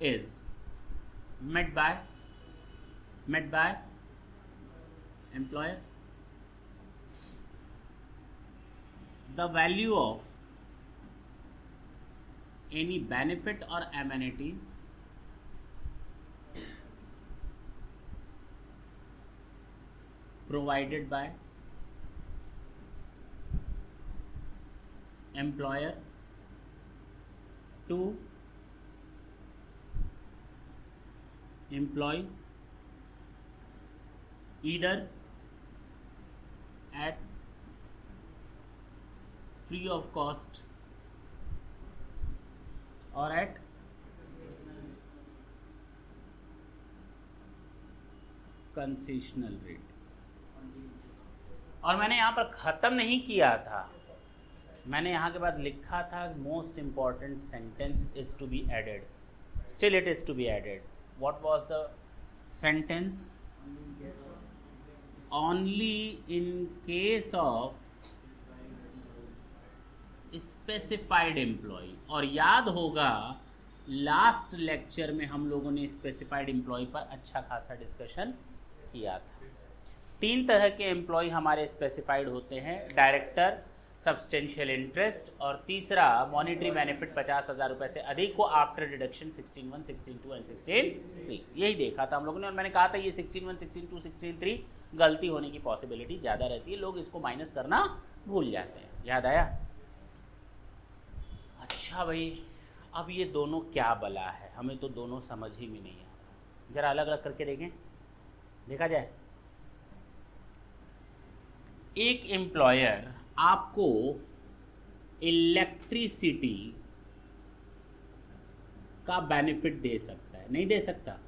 Speaker 1: is met by employer. The value of any benefit or amenity provided by employer to employee either at free of cost or at concessional rate. और मैंने यहाँ पर ख़त्म नहीं किया था, मैंने यहाँ के बाद लिखा था most important sentence is to be added, still it is to be added. What was the sentence? Only in case of specified employ. और याद होगा लास्ट लेक्चर में हम लोगों ने स्पेसिफाइड एम्प्लॉय पर अच्छा खासा डिस्कशन किया था। 3 तरह के एम्प्लॉय हमारे स्पेसिफाइड होते हैं, डायरेक्टर, सब्सटेंशियल इंटरेस्ट, और तीसरा मॉनिटरी बेनिफिट 50,000 रुपए से अधिक को आफ्टर डिडक्शन 16(1), 16(2) एंड 16(3). यही देखा था हम लोगों ने, और मैंने कहा था ये 16(1), 16(2), 16(3) गलती होने की पॉसिबिलिटी ज़्यादा रहती है, लोग इसको माइनस करना भूल जाते हैं। याद आया? अच्छा भाई, अब ये दोनों क्या बला है, हमें तो दोनों समझ ही में नहीं आ रहा। जरा अलग अलग करके देखें, देखा जाए। एक एम्प्लॉयर आपको इलेक्ट्रिसिटी का बेनिफिट दे सकता है, नहीं दे सकता?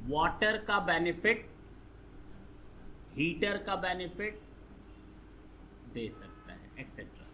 Speaker 1: वाटर का बेनिफिट, हीटर का बेनिफिट दे सकता है, एक्सेट्रा।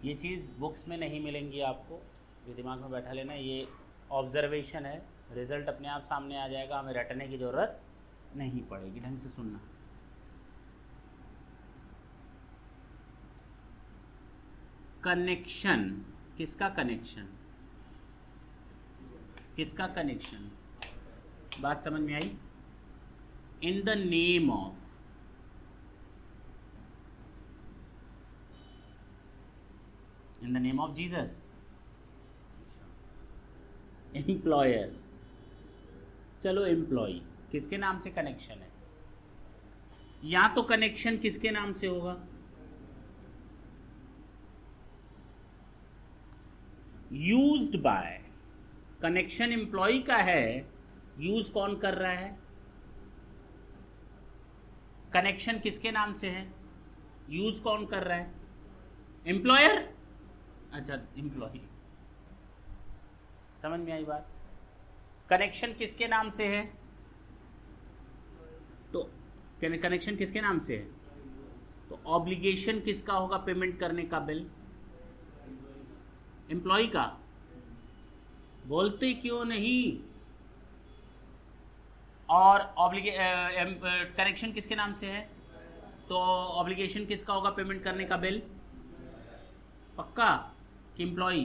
Speaker 1: ये चीज़ बुक्स में नहीं मिलेंगी आपको, ये दिमाग में बैठा लेना, ये ऑब्जर्वेशन है, रिजल्ट अपने आप सामने आ जाएगा, हमें रटने की ज़रूरत नहीं पड़ेगी। ढंग से सुनना। कनेक्शन, किसका कनेक्शन? किसका कनेक्शन? बात समझ में आई? In the name of, in the name of Jesus. Employer, चलो एम्प्लॉय, किसके नाम से कनेक्शन है? या तो कनेक्शन किसके नाम से होगा? यूज्ड बाय, कनेक्शन एम्प्लॉय का है, यूज कौन कर रहा है? कनेक्शन किसके नाम से है, यूज कौन कर रहा है? एम्प्लॉयर। अच्छा, एम्प्लॉय, समझ में आई बात? कनेक्शन किसके नाम से है? तो कनेक्शन किसके नाम से है? तो ऑब्लिगेशन किसका होगा पेमेंट करने का बिल? एम्प्लॉय का। बोलते क्यों नहीं? और कनेक्शन किसके नाम से है? तो ऑब्लिगेशन किसका होगा पेमेंट करने का बिल? पक्का कि एम्प्लॉय?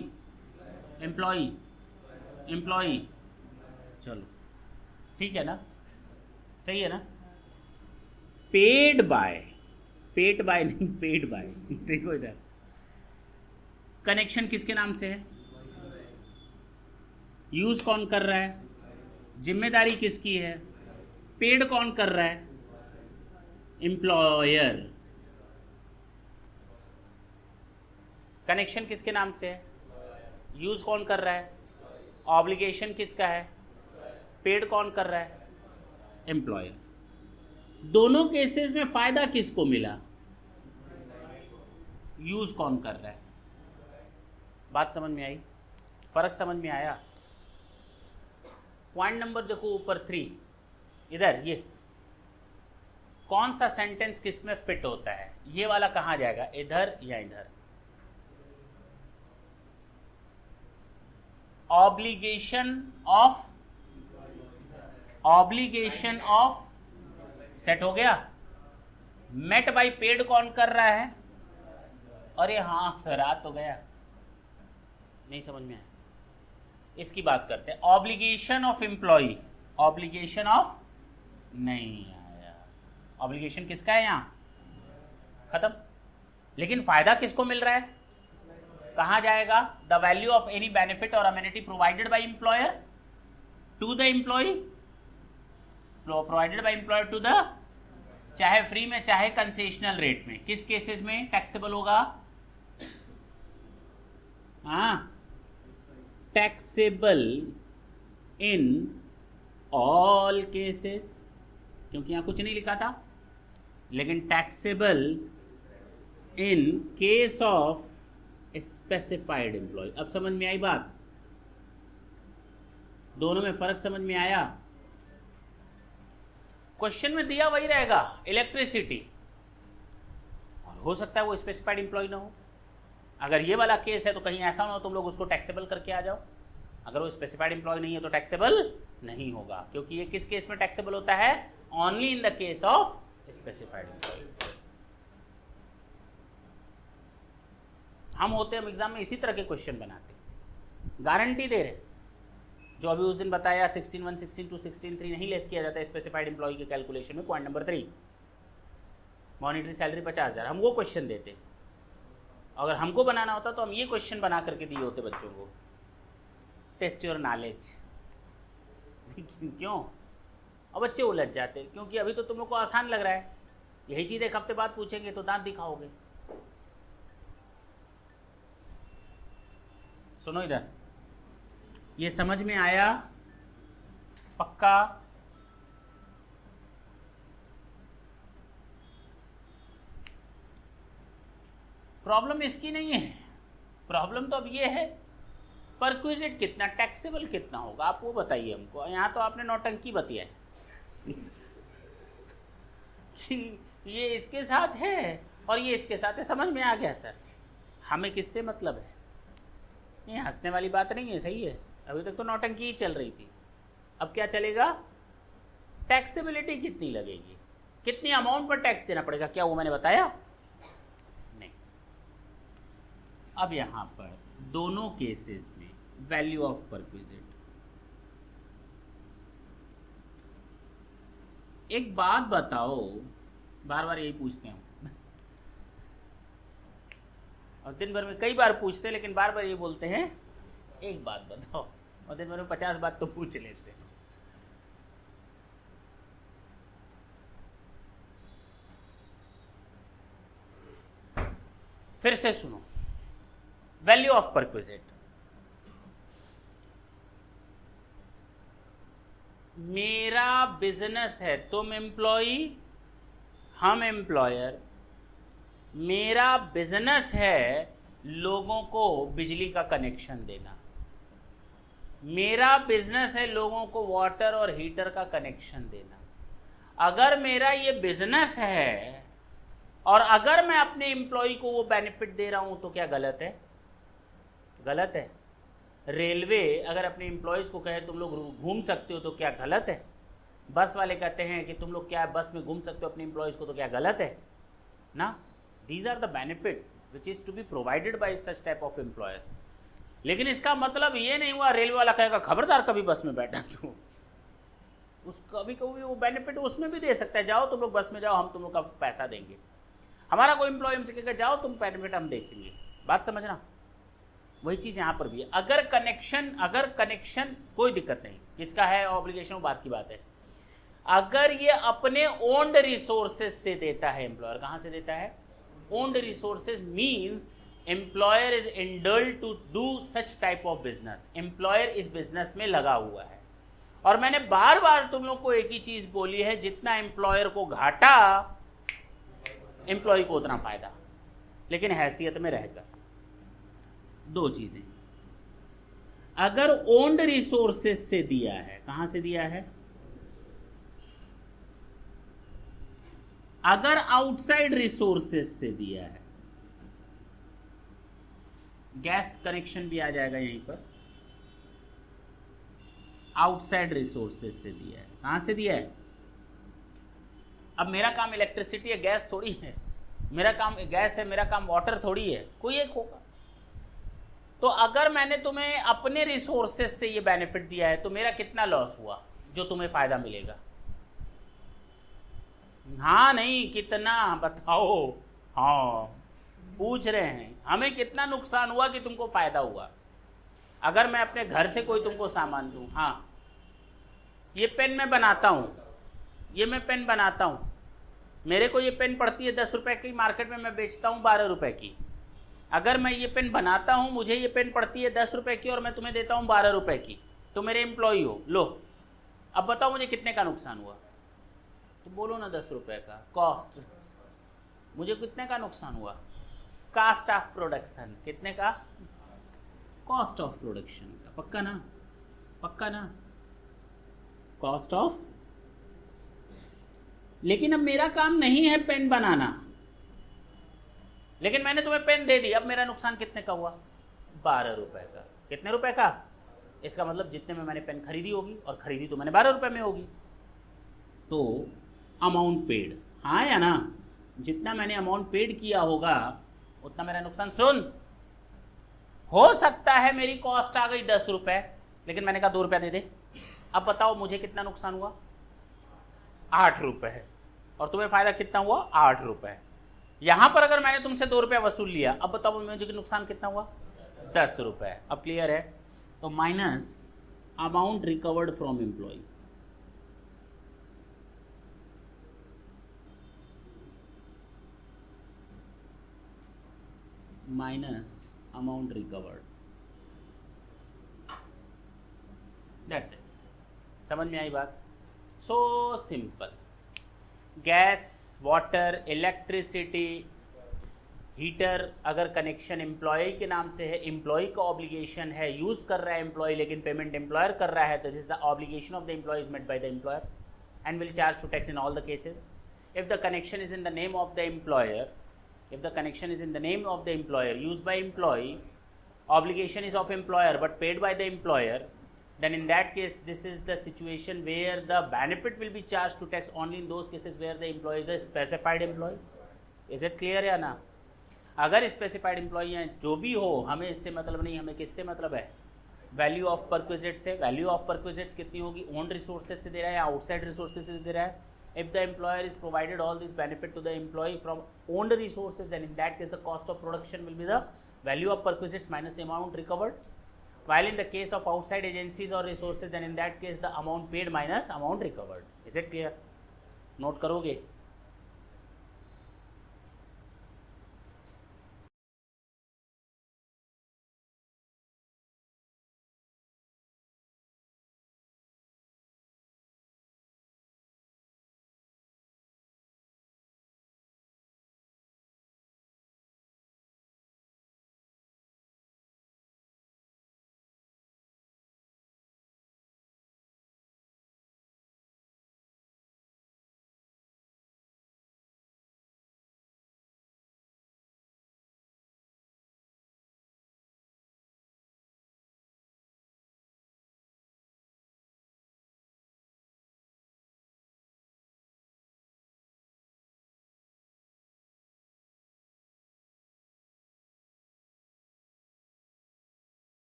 Speaker 1: एम्प्लॉय, एम्प्लॉय, चलो ठीक है ना, सही है ना? पेड बाय, पेड बाय नहीं, पेड बाय। देखो इधर, कनेक्शन किसके नाम से है? यूज कौन कर रहा है? जिम्मेदारी किसकी है? पेड कौन कर रहा है? एम्प्लॉयर। कनेक्शन किसके नाम से है? यूज कौन कर रहा है? ऑब्लिगेशन किसका है? पेड कौन कर रहा है? एम्प्लॉयर। दोनों केसेस में फायदा किसको मिला? यूज कौन कर रहा है? बात समझ में आई? फर्क समझ में आया? पॉइंट नंबर देखो ऊपर 3, इधर ये कौन सा सेंटेंस किस में फिट होता है? ये वाला कहाँ जाएगा, इधर या इधर? ऑब्लिगेशन ऑफ सेट हो गया। मेट बाय पेड कौन कर रहा है? अरे हाँ सर, आ तो गया, नहीं समझ में आया, इसकी बात करते हैं। Obligation of employ, obligation of, नहीं आया। ऑब्लिगेशन किसका है? यहां खत्म। लेकिन फायदा किसको मिल रहा है? कहाँ जाएगा? The value of any benefit or amenity provided by employer to the employee, provided by employer to the, चाहे फ्री में चाहे कंसेशनल रेट में, किस केसेस में टैक्सेबल होगा? हाँ, टैक्सेबल इन ऑल केसेस, क्योंकि यहां कुछ नहीं लिखा था, लेकिन taxable in case of specified employ. अब समझ में आई बात? दोनों में फर्क समझ में आया? क्वेश्चन में दिया वही रहेगा, इलेक्ट्रिसिटी, और हो सकता है वो स्पेसिफाइड एम्प्लॉय ना हो। अगर ये वाला केस है तो कहीं ऐसा ना हो तुम लोग उसको टैक्सेबल करके आ जाओ। अगर वो स्पेसिफाइड एम्प्लॉय नहीं है तो टैक्सेबल नहीं होगा, क्योंकि ये किस केस में टैक्सेबल होता है? Only in the case of specified employ. हम होते हम एग्जाम में इसी तरह के क्वेश्चन बनाते, गारंटी दे रहे। जो अभी उस दिन बताया 16(1), 16(2), 16(3) नहीं लेस किया जाता स्पेसिफाइड एम्प्लॉय के कैलकुलेशन में। पॉइंट नंबर 3, मॉनिटरी सैलरी 50,000, हम वो क्वेश्चन देते। अगर हमको बनाना होता तो हम ये क्वेश्चन बना करके दिए होते बच्चों को, टेस्ट योर नॉलेज। क्यों? अब बच्चे उलझ जाते, क्योंकि अभी तो तुम लोग को आसान लग रहा है। यही चीज़ एक हफ्ते बाद पूछेंगे तो दांत दिखाओगे। सुनो इधर, ये समझ में आया? पक्का? प्रॉब्लम इसकी नहीं है, प्रॉब्लम तो अब ये है परक्विजिट कितना, टैक्सेबल कितना होगा, आप वो बताइए हमको। यहाँ तो आपने नौटंकी बतिया है कि ये इसके साथ है और ये इसके साथ है। समझ में आ गया सर? हमें किससे मतलब है? ये हंसने वाली बात नहीं है, सही है। अभी तक तो नौटंकी ही चल रही थी, अब क्या चलेगा? टैक्सेबिलिटी कितनी लगेगी, कितनी अमाउंट पर टैक्स देना पड़ेगा, क्या वो मैंने बताया? नहीं। अब यहां पर दोनों केसेस में वैल्यू ऑफ परक्विजिट। एक बात बताओ, बार बार यही पूछते हैं और दिन भर में कई बार पूछते हैं, लेकिन बार बार ये बोलते हैं एक बात बताओ, और दिन भर में 50 बात तो पूछ लेते हैं। फिर से सुनो, वैल्यू ऑफ परक्विजिट। मेरा बिजनेस है, तुम एम्प्लॉई हम एम्प्लॉयर। मेरा बिजनेस है लोगों को बिजली का कनेक्शन देना, मेरा बिजनेस है लोगों को वाटर और हीटर का कनेक्शन देना। अगर मेरा ये बिजनेस है और अगर मैं अपने एम्प्लॉय को वो बेनिफिट दे रहा हूं तो क्या गलत है? गलत है। रेलवे अगर अपने एम्प्लॉयज को कहे तुम लोग घूम सकते हो तो क्या गलत है? बस वाले कहते हैं कि तुम लोग क्या बस में घूम सकते हो अपने एम्प्लॉयज को तो क्या गलत है? ना, these are the benefit which is to be provided by such type of employers. लेकिन इसका मतलब ये नहीं हुआ रेलवे वाला कहेगा खबरदार कभी बस में बैठा तो उस कभी कभी वो बेनिफिट उसमें भी दे सकता है, जाओ तुम लोग बस में जाओ, हम तुम लोग का पैसा देंगे। हमारा कोई एम्प्लॉय हमसे कहेगा जाओ तुम बेनिफिट हम देखेंगे। बात समझना, वही चीज़ यहाँ पर भी है। अगर कनेक्शन कोई दिक्कत नहीं, किसका है ऑब्लिगेशन वो बात की बात है। अगर ये अपने ओन्ड रिसोर्सेज से देता है, एम्प्लॉयर कहाँ से देता है? Owned resources means employer is indulged to do such type of business. Employer इस बिजनेस में लगा हुआ है। और मैंने बार बार तुम लोग को एक ही चीज बोली है, जितना एम्प्लॉयर को घाटा एम्प्लॉय को उतना फायदा, लेकिन हैसियत में रहकर। दो चीजें, अगर ओन्ड रिसोर्सेज से दिया है, कहां से दिया है? अगर आउटसाइड रिसोर्सेज से दिया है, गैस कनेक्शन भी आ जाएगा यहीं पर, आउटसाइड रिसोर्सेज से दिया है। कहां से दिया है? अब मेरा काम इलेक्ट्रिसिटी है, गैस थोड़ी है। मेरा काम गैस है, मेरा काम वाटर थोड़ी है, कोई एक होगा। तो अगर मैंने तुम्हें अपने रिसोर्सेज से ये बेनिफिट दिया है तो मेरा कितना लॉस हुआ जो तुम्हें फायदा मिलेगा? हाँ नहीं, कितना बताओ? हाँ, पूछ रहे हैं हमें कितना नुकसान हुआ कि तुमको फायदा हुआ। अगर मैं अपने घर से कोई तुमको सामान दूं, हाँ ये पेन मैं बनाता हूँ, ये मैं पेन बनाता हूँ, मेरे को ये पेन पड़ती है 10 रुपए की, मार्केट में मैं बेचता हूँ 12 रुपए की। अगर मैं ये पेन बनाता हूँ, मुझे ये पेन पड़ती है 10 रुपए की और मैं तुम्हें देता हूँ 12 रुपए की, तो मेरे एम्प्लॉय हो, लो अब बताओ मुझे कितने का नुकसान हुआ। तो बोलो ना 10 रुपए का कॉस्ट, मुझे कितने का नुकसान हुआ। कास्ट ऑफ प्रोडक्शन, कितने का, कॉस्ट ऑफ प्रोडक्शन का, पक्का ना, पक्का ना, कॉस्ट ऑफ। लेकिन अब मेरा काम नहीं है पेन बनाना, लेकिन मैंने तुम्हें पेन दे दी, अब मेरा नुकसान कितने का हुआ, 12 रुपए का। कितने रुपए का, इसका मतलब जितने में मैंने पेन खरीदी होगी, और खरीदी तो मैंने 12 रुपए में होगी, तो अमाउंट पेड, हाँ या ना, जितना मैंने अमाउंट पेड किया होगा उतना मेरा नुकसान। सुन, हो सकता है मेरी कॉस्ट आ गई 10 रुपए, लेकिन मैंने कहा 2 रुपया दे दे, अब बताओ मुझे कितना नुकसान हुआ, 8 रुपए, और तुम्हें फायदा कितना हुआ, 8 रुपए। यहां पर अगर मैंने तुमसे 2 रुपया वसूल लिया, अब बताओ मुझे नुकसान कितना हुआ, 10 रुपए। अब क्लियर है। तो minus amount recovered from employ, minus amount recovered, that's it. समझ में आई बात, so simple. Gas, water, electricity, heater, अगर कनेक्शन एम्प्लॉय के नाम से है, एम्प्लॉय का ऑब्लिगेशन है, यूज कर रहा है एम्प्लॉय, लेकिन पेमेंट एम्प्लॉयर कर रहा है, तो this the obligation of the employ is met by the employer and will charge to tax in all the cases. If the connection is in the name of the employer, if the connection is in the name of the employer, used by employee, obligation is of employer but paid by the employer, then in that case this is the situation where the benefit will be charged to tax only in those cases where the employee is a specified employee. Is it clear या ना? अगर स्पेसिफाइड एम्प्लॉई हैं, जो भी हो, हमें इससे मतलब नहीं, हमें किससे मतलब है, वैल्यू ऑफ परक्विजिट से। वैल्यू ऑफ परक्विजिट्स कितनी होगी, ओन रिसोर्सेज से दे रहा है या आउटसाइड रिसोर्सेज से दे रहा है। If the employer is provided all this benefit to the employee from owned resources, then in that case the cost of production will be the value of perquisites minus amount recovered. While in the case of outside agencies or resources, then in that case the amount paid minus amount recovered. Is it clear? Note करोगे?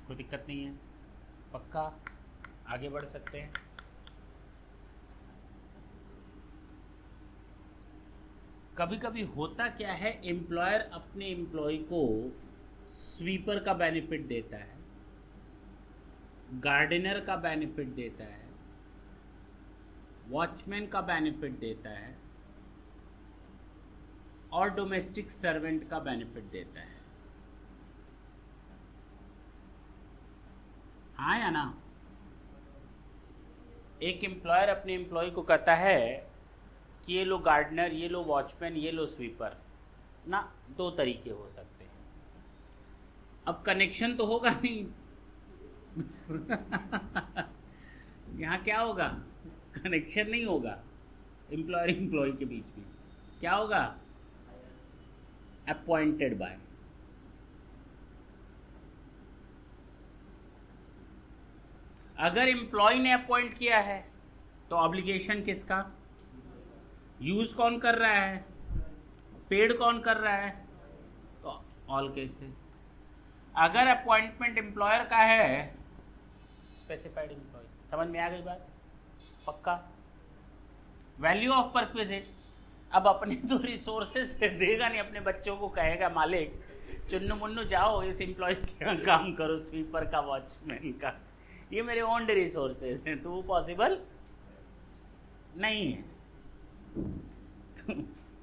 Speaker 1: कोई दिक्कत नहीं है, पक्का आगे बढ़ सकते हैं। कभी कभी होता क्या है, एम्प्लॉयर अपने एम्प्लॉय को स्वीपर का बेनिफिट देता है, गार्डनर का बेनिफिट देता है, वॉचमैन का बेनिफिट देता है, और डोमेस्टिक सर्वेंट का बेनिफिट देता है, हाँ या ना। एक एम्प्लॉयर अपने एम्प्लॉय को कहता है कि ये लो गार्डनर, ये लो वॉचमैन, ये लो स्वीपर ना। 2 तरीके हो सकते हैं। अब कनेक्शन तो होगा नहीं यहाँ क्या होगा? कनेक्शन नहीं होगा एम्प्लॉयर एम्प्लॉय के बीच में। क्या होगा? Appointed by. अगर एम्प्लॉय ने अपॉइंट किया है तो ऑब्लिगेशन किसका? यूज कौन कर रहा है? पेड कौन कर रहा है? तो ऑल केसेस। अगर अपॉइंटमेंट एम्प्लॉयर का है, स्पेसिफाइड एम्प्लॉय। समझ में आ गई बात? पक्का? Value of perquisite. अब अपने तो रिसोर्सेज से देगा नहीं, अपने बच्चों को कहेगा मालिक चुन्नू मुन्नू जाओ इस एम्प्लॉय का काम करो, स्वीपर का, वॉचमैन का, ये मेरे ओन रिसोर्सेज हैं, तो वो पॉसिबल नहीं है। तो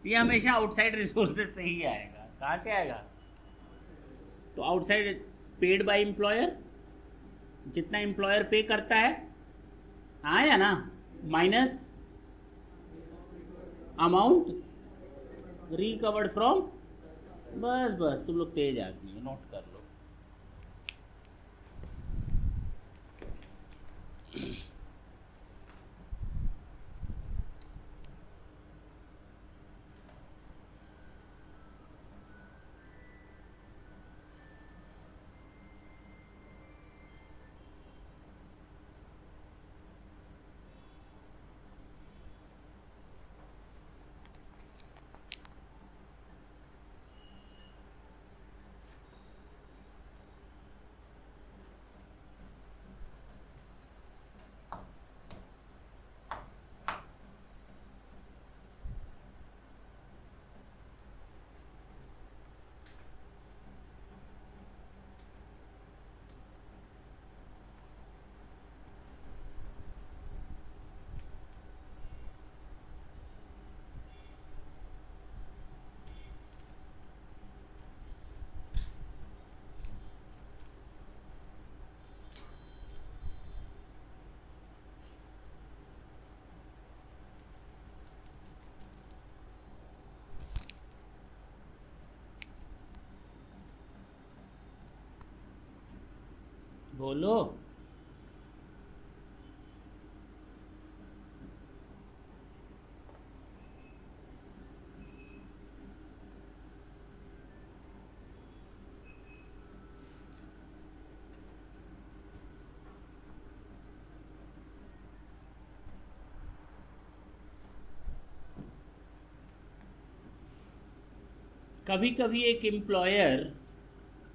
Speaker 1: ये हमेशा आउटसाइड रिसोर्सेज से ही आएगा। कहाँ से आएगा? तो आउटसाइड पेड बाय एम्प्लॉयर, जितना एम्प्लॉयर पे करता है, आया ना, माइनस अमाउंट रिकवर्ड फ्रॉम। बस बस तुम लोग तेज आदमी हो, नोट कर लो। बोलो। कभी कभी एक एम्प्लॉयर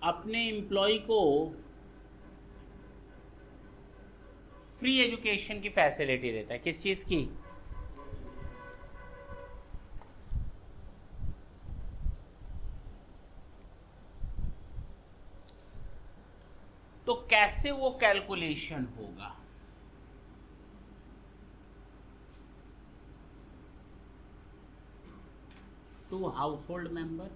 Speaker 1: अपने एम्प्लॉय को फ्री एजुकेशन की फैसिलिटी देता है। किस चीज की? तो कैसे वो कैलकुलेशन होगा? टू हाउस होल्ड मेंबर,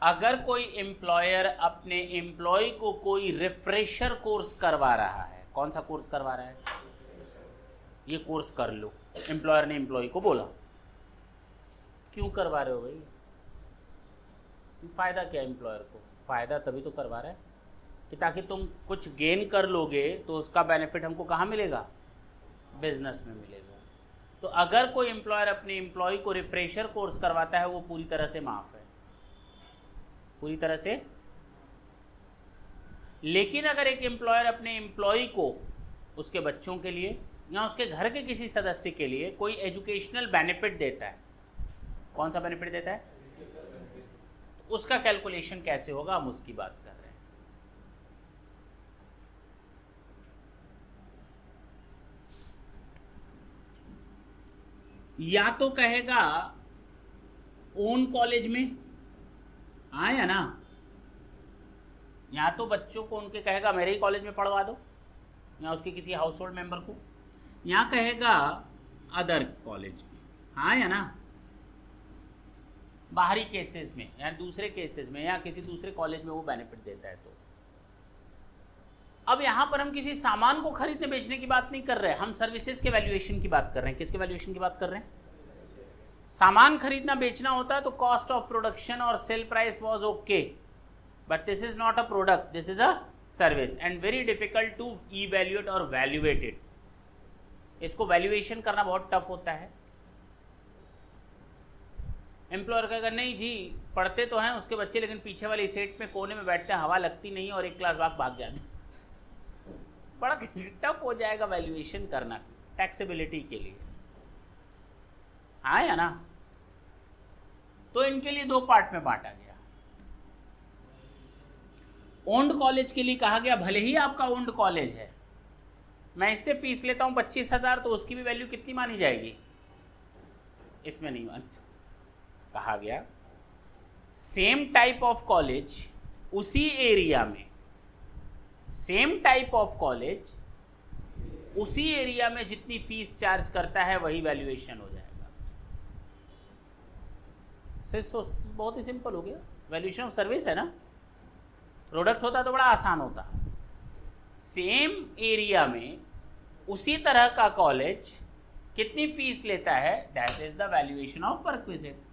Speaker 1: अगर कोई एम्प्लॉयर अपने एम्प्लॉय को कोई रिफ्रेशर कोर्स करवा रहा है, कौन सा कोर्स करवा रहा है? ये कोर्स कर लो, एम्प्लॉयर ने एम्प्लॉय को बोला। क्यों करवा रहे हो भाई? फायदा क्या एम्प्लॉयर को? फायदा तभी तो करवा रहा है कि ताकि तुम कुछ गेन कर लोगे तो उसका बेनिफिट हमको कहाँ मिलेगा? बिजनेस में मिलेगा। तो अगर कोई एम्प्लॉयर अपने एम्प्लॉय को रिफ्रेशर कोर्स करवाता है, वो पूरी तरह से माफ है, पूरी तरह से। लेकिन अगर एक एम्प्लॉयर अपने एम्प्लॉय को उसके बच्चों के लिए या उसके घर के किसी सदस्य के लिए कोई एजुकेशनल बेनिफिट देता है, कौन सा बेनिफिट देता है? उसका कैलकुलेशन कैसे होगा, हम उसकी बात कर रहे हैं। या तो कहेगा ओन कॉलेज में, आया ना, या तो बच्चों को उनके कहेगा मेरे ही कॉलेज में पढ़वा दो, या उसके किसी हाउस होल्ड मेंबर को, या कहेगा अदर कॉलेज में, आया ना, बाहरी केसेस में या दूसरे केसेस में या किसी दूसरे कॉलेज में वो बेनिफिट देता है। तो अब यहां पर हम किसी सामान को खरीदने बेचने की बात नहीं कर रहे हैं, हम सर्विसेज के वैल्यूएशन की बात कर रहे हैं। किसके वैल्यूएशन की बात कर रहे हैं? सामान खरीदना बेचना होता है तो कॉस्ट ऑफ प्रोडक्शन और sale price was okay, but this is not a product, this is a service and very difficult to evaluate और वैल्यूएट इट। इसको वैल्यूएशन करना बहुत टफ होता है। एम्प्लॉयर कहेगा नहीं जी पढ़ते तो हैं उसके बच्चे, लेकिन पीछे वाली सीट में कोने में बैठते हैं, हवा लगती नहीं है और एक क्लास भाग जाते, बड़ा टफ हो जाएगा वैल्यूएशन करना टैक्सेबिलिटी के लिए, हाँ या ना? तो इनके लिए दो पार्ट में बांटा गया। ओन्ड कॉलेज के लिए कहा गया भले ही आपका ओन्ड कॉलेज है, मैं इससे फीस लेता हूं 25,000, तो उसकी भी वैल्यू कितनी मानी जाएगी? इसमें नहीं मानी। कहा गया सेम टाइप ऑफ कॉलेज उसी एरिया में, सेम टाइप ऑफ कॉलेज उसी एरिया में जितनी फीस चार्ज करता है वही वैल्यूएशन हो जाएगा। बहुत ही सिंपल हो गया। वैल्यूएशन ऑफ सर्विस है ना, प्रोडक्ट होता तो बड़ा आसान होता। सेम एरिया में उसी तरह का कॉलेज कितनी फीस लेता है, that is the valuation of perquisite.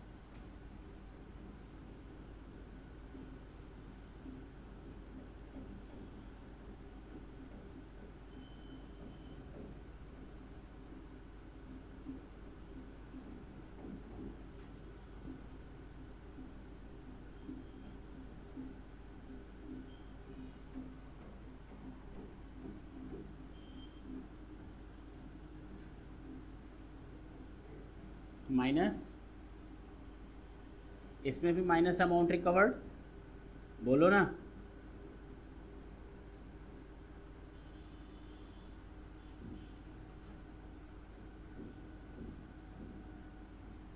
Speaker 1: Minus, इसमें भी माइनस अमाउंट रिकवर्ड, बोलो ना।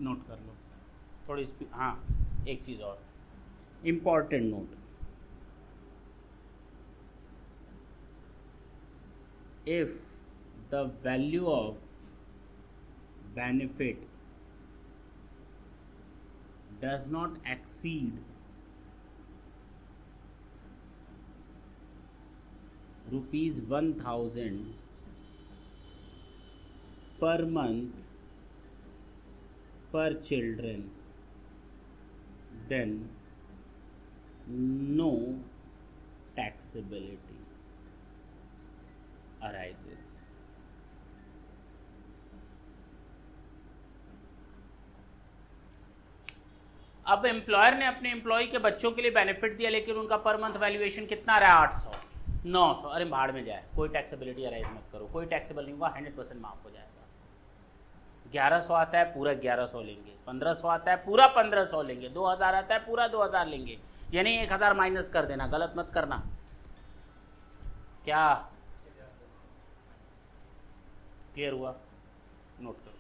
Speaker 1: नोट कर लो थोड़ी स्पीड। हाँ एक चीज और important note, if the value of benefit does not exceed ₹1,000 per month per children, then no taxability arises. अब एम्प्लॉयर ने अपने एम्प्लॉय के बच्चों के लिए बेनिफिट दिया, लेकिन उनका पर मंथ वैल्यूएशन कितना रहा? 800, 900। अरे भाड़ में जाए, कोई टैक्सेबिलिटी अराइज मत करो, कोई टैक्सेबल नहीं हुआ, 100% माफ हो जाएगा। 1100 आता है पूरा 1100 लेंगे, 1500 आता है पूरा 1500 लेंगे, 2000 आता है पूरा 2000 लेंगे, यानी 1000 माइनस कर देना, गलत मत करना। क्या क्लियर हुआ? नोट करो।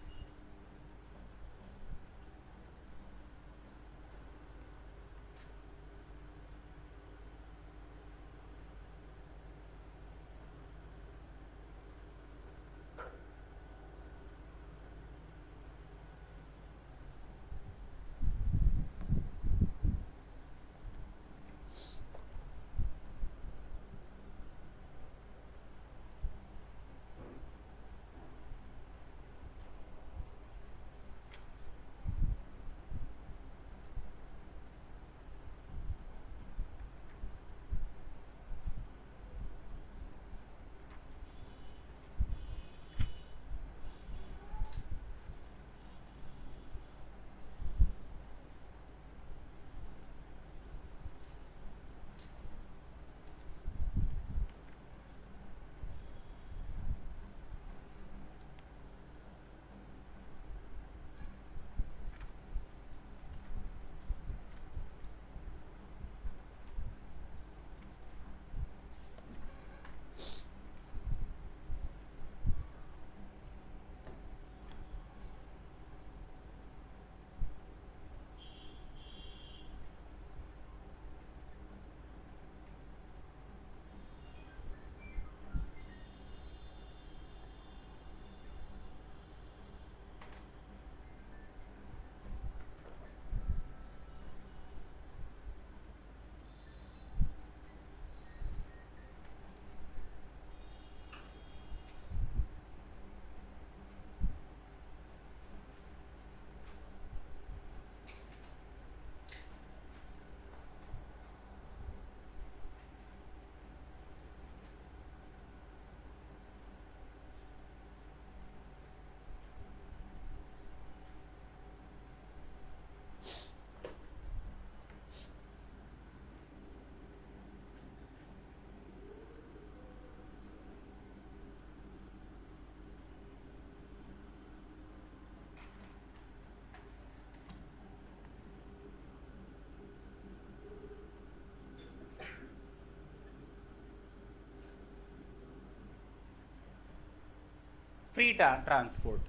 Speaker 1: Free transport,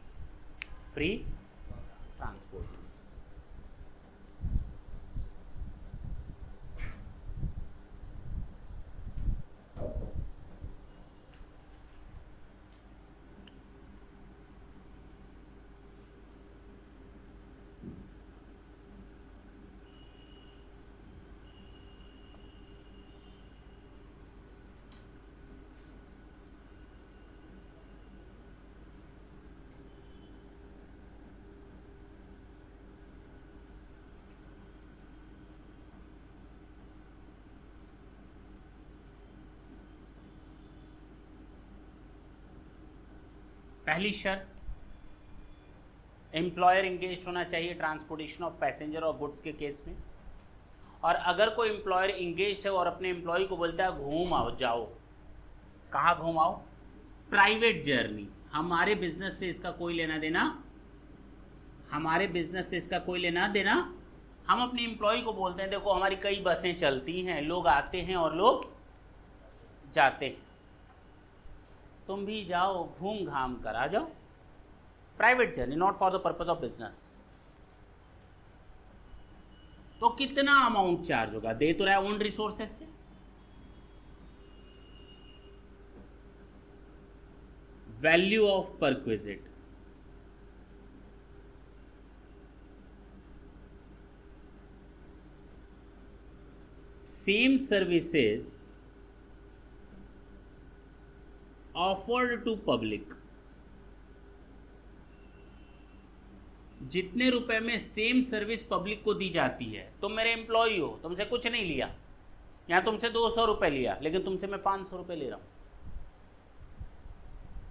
Speaker 1: free transport. पहली शर्त, एम्प्लॉयर इंगेज होना चाहिए ट्रांसपोर्टेशन ऑफ पैसेंजर और गुड्स के केस में। और अगर कोई एम्प्लॉयर इंगेज है और अपने एम्प्लॉय को बोलता है घूम आओ, जाओ, कहाँ घूम आओ? Private journey. हमारे बिजनेस से इसका कोई लेना देना, हमारे बिजनेस से इसका कोई लेना देना। हम अपने एम्प्लॉय को बोलते हैं देखो हमारी कई बसें चलती हैं, लोग आते हैं और लोग जाते हैं, तुम भी जाओ, घूम घाम कर आ जाओ। Private journey, not for the purpose of business. तो कितना अमाउंट चार्ज होगा? दे तो रहा है ओन रिसोर्सेज से, value of perquisite, same services offered to public. जितने रुपए में सेम सर्विस पब्लिक को दी जाती है, तुम मेरे एम्प्लॉय हो, तुमसे कुछ नहीं लिया, यहां तुमसे 200 रुपए लिया, लेकिन तुमसे मैं 500 रुपए ले रहा हूं,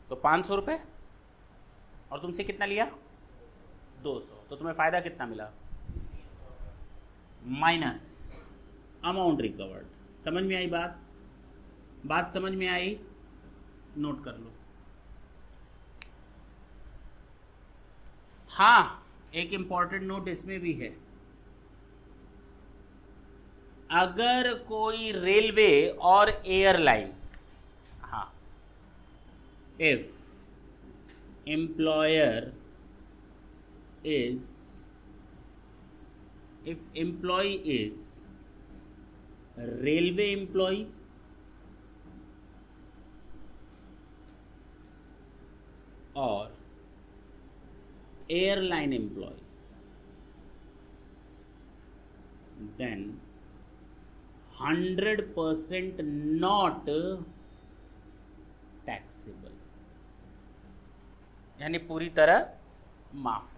Speaker 1: तो 500 रुपए, और तुमसे कितना लिया? 200, तो तुम्हें फायदा कितना मिला? Minus amount recovered. समझ में आई बात? बात समझ में आई? नोट कर लो। हाँ, एक इंपॉर्टेंट नोट इसमें भी है, अगर कोई रेलवे और एयरलाइन, हाँ, if employer is, if employ is railway employ और airline employee, then 100% not taxable, यानी पूरी तरह माफ।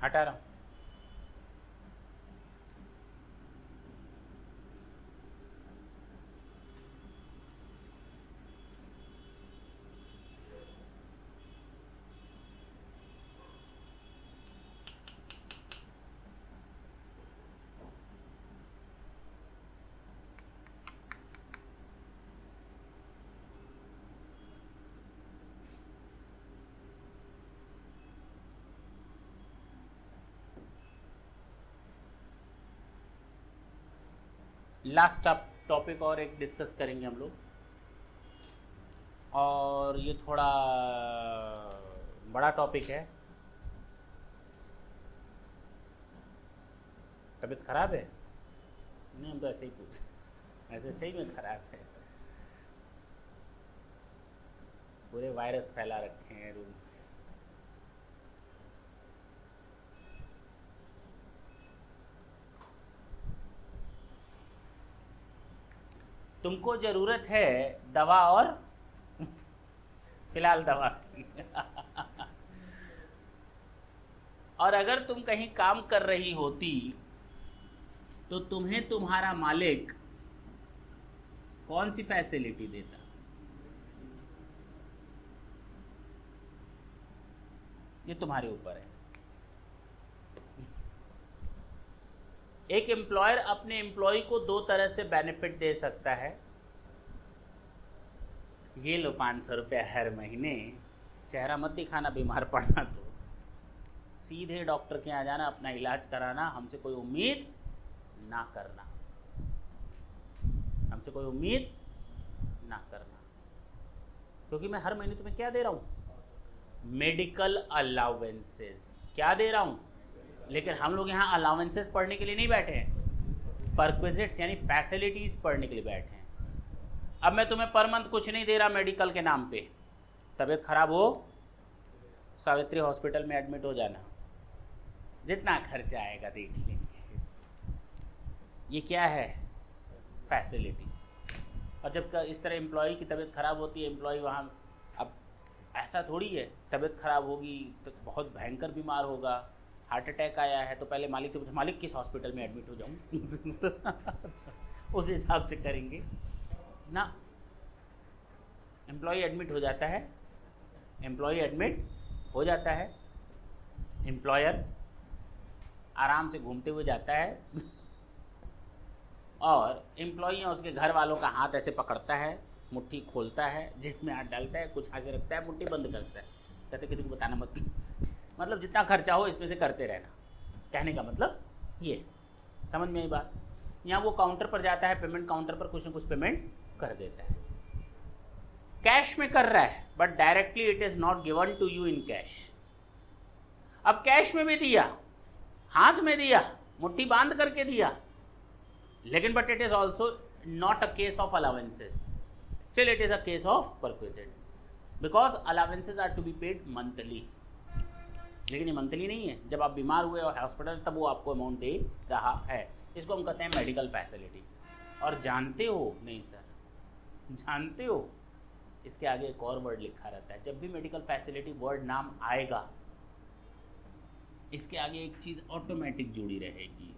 Speaker 1: हटा रहा हूं। लास्ट टॉपिक और एक डिस्कस करेंगे हम लोग, और ये थोड़ा बड़ा टॉपिक है। तबीयत खराब है? नहीं, हम तो ऐसे ही पूछ, ऐसे सही में खराब है, पूरे वायरस फैला रखे हैं रूम। तुमको जरूरत है दवा और फिलहाल दवा की और अगर तुम कहीं काम कर रही होती तो तुम्हें तुम्हारा मालिक कौन सी फैसिलिटी देता? ये तुम्हारे ऊपर है। एक एम्प्लॉयर अपने एम्प्लॉय को दो तरह से बेनिफिट दे सकता है। ये लो 500 रुपया हर महीने, चेहरा मत दिखाना, बीमार पड़ना तो सीधे डॉक्टर के यहाँ जाना, अपना इलाज कराना, हमसे कोई उम्मीद ना करना, हमसे कोई उम्मीद ना करना। क्योंकि मैं हर महीने तुम्हें क्या दे रहा हूँ? Medical allowances. क्या दे रहा हूँ? लेकिन हम लोग यहाँ अलाउंसेस पढ़ने के लिए नहीं बैठे हैं, परक्विजिट्स यानी फैसिलिटीज पढ़ने के लिए बैठे हैं। अब मैं तुम्हें पर मंथ कुछ नहीं दे रहा मेडिकल के नाम पे, तबीयत खराब हो सावित्री हॉस्पिटल में एडमिट हो जाना, जितना खर्चा आएगा देख लेंगे। ये क्या है? फैसिलिटीज। और जब इस तरह एम्प्लॉय की तबीयत खराब होती है, एम्प्लॉय वहाँ, अब ऐसा थोड़ी है तबीयत खराब होगी तो बहुत भयंकर बीमार होगा, हार्ट अटैक आया है तो पहले मालिक से पूछे मालिक किस हॉस्पिटल में एडमिट हो जाऊँ तो उस हिसाब से करेंगे ना। एम्प्लॉय एडमिट हो जाता है, एम्प्लॉय एडमिट हो जाता है, एम्प्लॉयर आराम से घूमते हुए जाता है और एम्प्लॉय उसके घर वालों का हाथ ऐसे पकड़ता है, मुट्ठी खोलता है, जेब में हाथ डालता है, कुछ हाथ से रखता है, मुट्ठी बंद करता है, कहते किसी को बताना मत। मतलब जितना खर्चा हो इसमें से करते रहना, कहने का मतलब ये। समझ में आई बात? यहाँ वो काउंटर पर जाता है, पेमेंट काउंटर पर कुछ न कुछ पेमेंट कर देता है, कैश में कर रहा है, but directly it is not given to you in cash. अब कैश में भी दिया, हाथ में दिया, मुट्ठी बांध करके दिया, लेकिन but it is also not a case of allowances, still it is a case of perquisite, because allowances are to be paid monthly. लेकिन ये मंथली नहीं है, जब आप बीमार हुए और हॉस्पिटल तब वो आपको अमाउंट दे रहा है। इसको हम कहते हैं मेडिकल फैसिलिटी। और जानते हो, नहीं सर, जानते हो इसके आगे एक और वर्ड लिखा रहता है। जब भी मेडिकल फैसिलिटी वर्ड नाम आएगा, इसके आगे एक चीज ऑटोमेटिक जुड़ी रहेगी,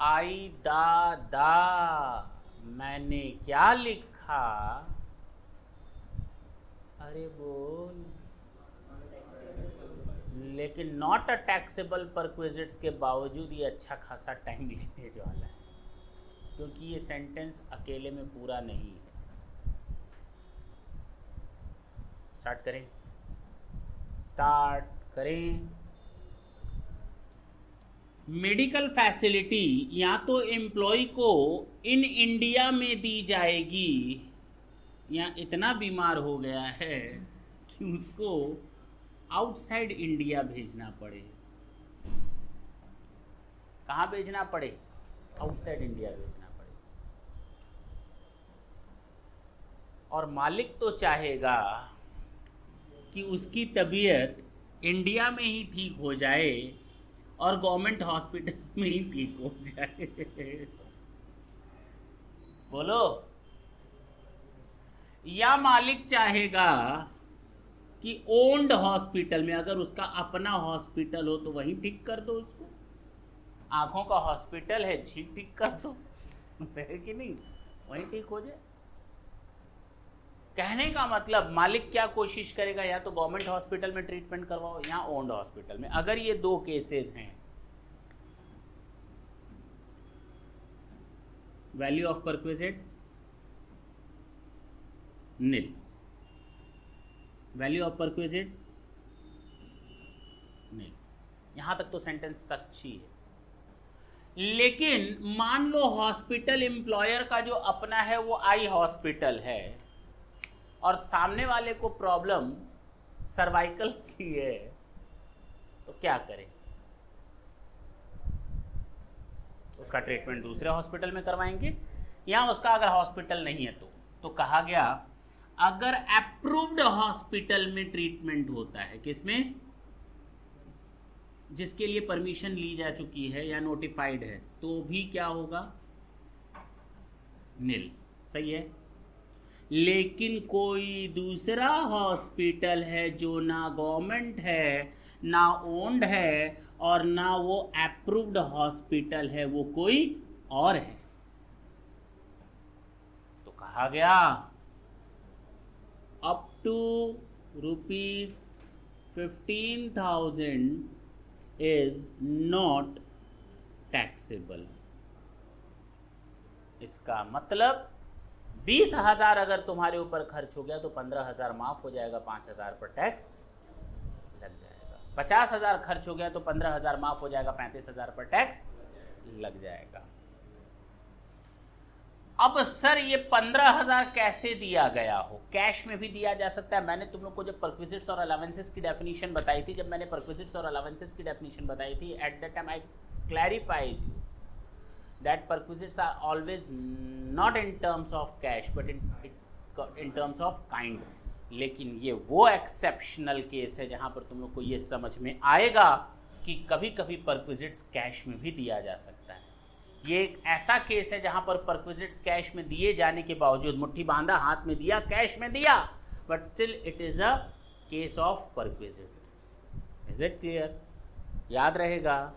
Speaker 1: आई दा दा। मैंने क्या लिखा? अरे बोल। लेकिन नॉट अ टैक्सेबल परक्विजिट्स के बावजूद ये अच्छा खासा टाइम लेने वाला है, क्योंकि ये सेंटेंस अकेले में पूरा नहीं है। स्टार्ट करें, स्टार्ट करें। मेडिकल फैसिलिटी या तो एम्प्लॉय को इन इंडिया में दी जाएगी, या इतना बीमार हो गया है कि उसको आउटसाइड इंडिया भेजना पड़े। कहाँ भेजना पड़े? आउटसाइड इंडिया भेजना पड़े। और मालिक तो चाहेगा कि उसकी तबीयत इंडिया में ही ठीक हो जाए और गवर्नमेंट हॉस्पिटल में ही ठीक हो जाए। बोलो। या मालिक चाहेगा कि ओन्ड हॉस्पिटल में, अगर उसका अपना हॉस्पिटल हो तो वहीं ठीक कर दो उसको। आंखों का हॉस्पिटल है, ठीक कर दो, है कि नहीं, वहीं ठीक हो जाए। कहने का मतलब मालिक क्या कोशिश करेगा, या तो गवर्नमेंट हॉस्पिटल में ट्रीटमेंट करवाओ या ओन्ड हॉस्पिटल में। अगर ये दो केसेस हैं, value of perquisite nil, value of perquisite nil. यहां तक तो सेंटेंस सच्ची है। लेकिन मान लो हॉस्पिटल एम्प्लॉयर का जो अपना है वो आई हॉस्पिटल है, और सामने वाले को प्रॉब्लम सर्वाइकल की है, तो क्या करें? उसका ट्रीटमेंट दूसरे हॉस्पिटल में करवाएंगे, या उसका अगर हॉस्पिटल नहीं है तो कहा गया अगर अप्रूव्ड हॉस्पिटल में ट्रीटमेंट होता है, किसमें? जिसके लिए परमिशन ली जा चुकी है या नोटिफाइड है, तो भी क्या होगा? निल। सही है। लेकिन कोई दूसरा हॉस्पिटल है जो ना गवर्नमेंट है ना ओन्ड है और ना वो अप्रूव्ड हॉस्पिटल है, वो कोई और है। तो कहा गया up to ₹15,000 is not taxable. इसका मतलब 20,000 अगर तुम्हारे ऊपर खर्च हो गया तो 15,000 माफ हो जाएगा, 5,000 पर टैक्स लग जाएगा। 50,000 खर्च हो गया तो 15,000 माफ हो जाएगा, 35,000 पर टैक्स लग जाएगा। अब सर ये 15,000 कैसे दिया गया हो? कैश में भी दिया जा सकता है। मैंने तुम लोग को जब परक्विजिट्स और अलावेंसेस की डेफिनेशन बताई थी, जब मैंने परक्विजिट्स और अलावेंसेस की डेफिनेशन बताई थी, at that time I clarifies you that perquisites are always not in terms of cash but in terms of kind। लेकिन ये वो एक्सेप्शनल केस है जहां पर तुम लोग को ये समझ में आएगा कि कभी कभी परक्विजिट्स कैश में भी दिया जा सकता है। ये एक ऐसा केस है जहां पर परक्विजिट्स कैश में दिए जाने के बावजूद, मुट्ठी बांधा हाथ में दिया, कैश में दिया, but still it is a case of perquisite. Is it clear? याद रहेगा।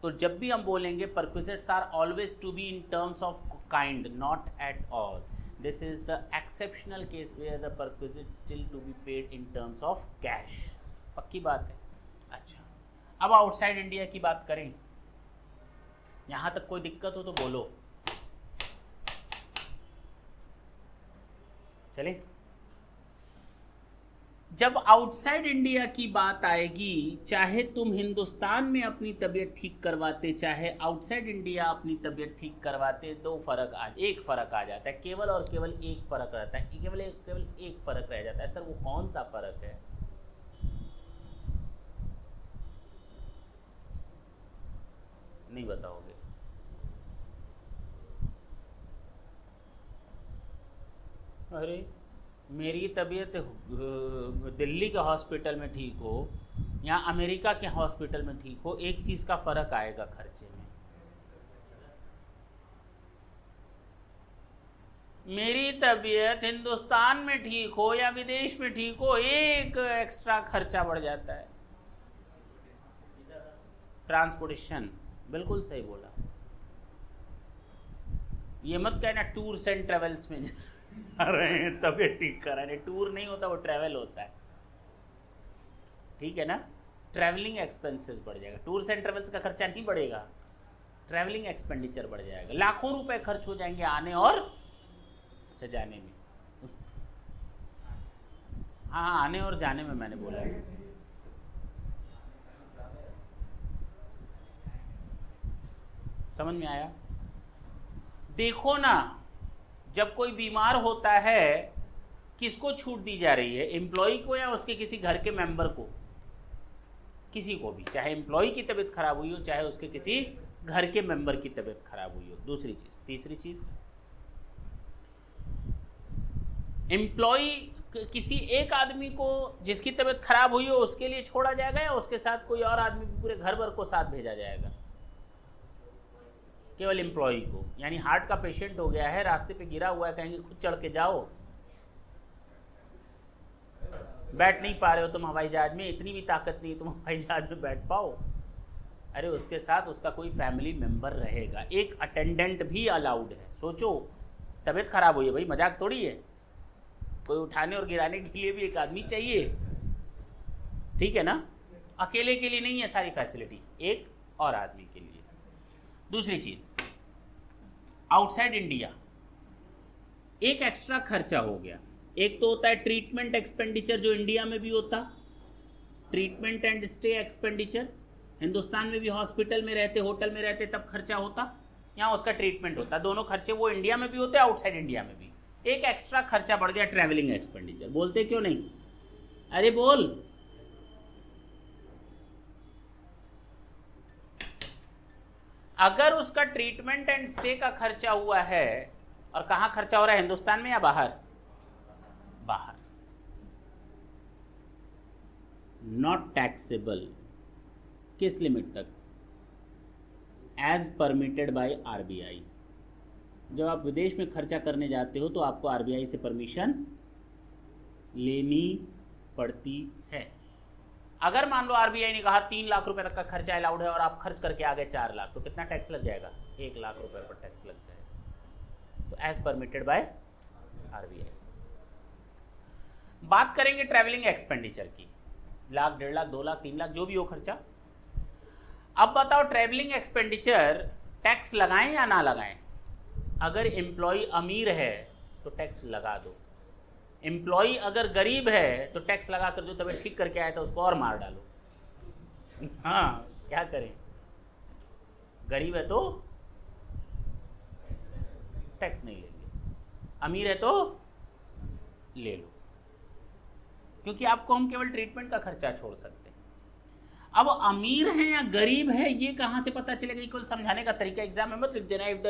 Speaker 1: तो जब भी हम बोलेंगे perquisites are always to be in terms of kind, not at all. This is the exceptional case where the perquisite still to be paid in terms of cash. पक्की बात है? अच्छा, अब आउटसाइड इंडिया की बात करें। यहां तक कोई दिक्कत हो तो बोलो। चले, जब आउटसाइड इंडिया की बात आएगी, चाहे तुम हिंदुस्तान में अपनी तबीयत ठीक करवाते, चाहे आउटसाइड इंडिया अपनी तबीयत ठीक करवाते, एक फ़र्क आ जाता है। केवल और केवल एक फ़र्क रहता है, केवल एक फ़र्क रह जाता है। सर वो कौन सा फ़र्क है? नहीं बताओगे? अरे मेरी तबीयत दिल्ली के हॉस्पिटल में ठीक हो या अमेरिका के हॉस्पिटल में ठीक हो, एक चीज़ का फ़र्क आएगा खर्चे में। मेरी तबीयत हिंदुस्तान में ठीक हो या विदेश में ठीक हो, एक एक्स्ट्रा खर्चा बढ़ जाता है। ट्रांसपोर्टेशन, बिल्कुल सही बोला। ये मत कहना टूर्स एंड ट्रेवल्स में रहे हैं तबीयत ठीक करा रहे। टूर नहीं होता, वो ट्रैवल होता है। ठीक है ना? ट्रैवलिंग एक्सपेंसेस बढ़ जाएगा। टूर्स एंड ट्रेवल्स का खर्चा नहीं बढ़ेगा, ट्रैवलिंग एक्सपेंडिचर बढ़ जाएगा। लाखों रुपए खर्च हो जाएंगे आने और अच्छा जाने में। हाँ, आने और जाने में मैंने बोला है। समझ में आया? देखो ना, जब कोई बीमार होता है किसको छूट दी जा रही है? एम्प्लॉय को या उसके किसी घर के मेंबर को? किसी को भी, चाहे एम्प्लॉय की तबीयत खराब हुई हो, चाहे उसके किसी घर के मेंबर की तबीयत खराब हुई हो। दूसरी चीज, तीसरी चीज, एम्प्लॉय किसी एक आदमी को जिसकी तबीयत खराब हुई हो उसके लिए छोड़ा जाएगा या उसके साथ कोई और आदमी पूरे घर भर को साथ भेजा जाएगा? केवल एम्प्लॉय को। यानी हार्ट का पेशेंट हो गया है, रास्ते पे गिरा हुआ है, कहेंगे खुद चढ़ के जाओ, बैठ नहीं पा रहे हो तुम हवाई जहाज में, इतनी भी ताकत नहीं तुम हवाई जहाज में बैठ पाओ। अरे उसके साथ उसका कोई फैमिली मेंबर रहेगा, एक अटेंडेंट भी अलाउड है। सोचो, तबीयत खराब हुई है भाई, मजाक थोड़ी है। कोई उठाने और गिराने के लिए भी एक आदमी चाहिए। ठीक है ना? अकेले के लिए नहीं है सारी फैसिलिटी, एक और आदमी के लिए। दूसरी चीज, आउटसाइड इंडिया एक एक्स्ट्रा खर्चा हो गया। एक तो होता है ट्रीटमेंट एक्सपेंडिचर, जो इंडिया में भी होता, treatment and stay expenditure. Hindustan में भी हॉस्पिटल में रहते, होटल में रहते तब खर्चा होता, यहाँ उसका ट्रीटमेंट होता। दोनों खर्चे वो इंडिया में भी होते, आउटसाइड इंडिया में भी। एक एक्स्ट्रा खर्चा बढ़ गया, ट्रैवलिंग एक्सपेंडिचर। बोलते क्यों नहीं? अरे बोल। अगर उसका ट्रीटमेंट एंड स्टे का खर्चा हुआ है, और कहाँ खर्चा हो रहा है, हिंदुस्तान में या बाहर? बाहर। Not taxable. किस लिमिट तक? As permitted by RBI. जब आप विदेश में खर्चा करने जाते हो तो आपको आरबीआई से परमिशन लेनी पड़ती है। अगर मान लो आरबीआई ने कहा 3 लाख रुपए तक का खर्चा अलाउड है और आप खर्च करके आ गए 4 लाख, तो कितना टैक्स लग जाएगा? 1 लाख रुपए पर टैक्स लग जाएगा। तो एज परमिटेड बाय आरबीआई। बात करेंगे ट्रैवलिंग एक्सपेंडिचर की, लाख, 1.5 लाख, 2 लाख, 3 लाख, जो भी हो खर्चा। अब बताओ ट्रैवलिंग एक्सपेंडिचर टैक्स लगाएं या ना लगाएं? अगर एम्प्लॉय अमीर है तो टैक्स लगा दो, एम्प्लॉय अगर गरीब है तो टैक्स लगा कर, जो तबीयत ठीक करके आया था उसको और मार डालो। हाँ, क्या करें? गरीब है तो टैक्स नहीं लेंगे, अमीर है तो ले लो, क्योंकि आपको हम केवल ट्रीटमेंट का खर्चा छोड़ सकते हैं। अब अमीर है या गरीब है ये कहां से पता चलेगा? केवल समझाने का तरीका, एग्जाम में मत लिख देना if the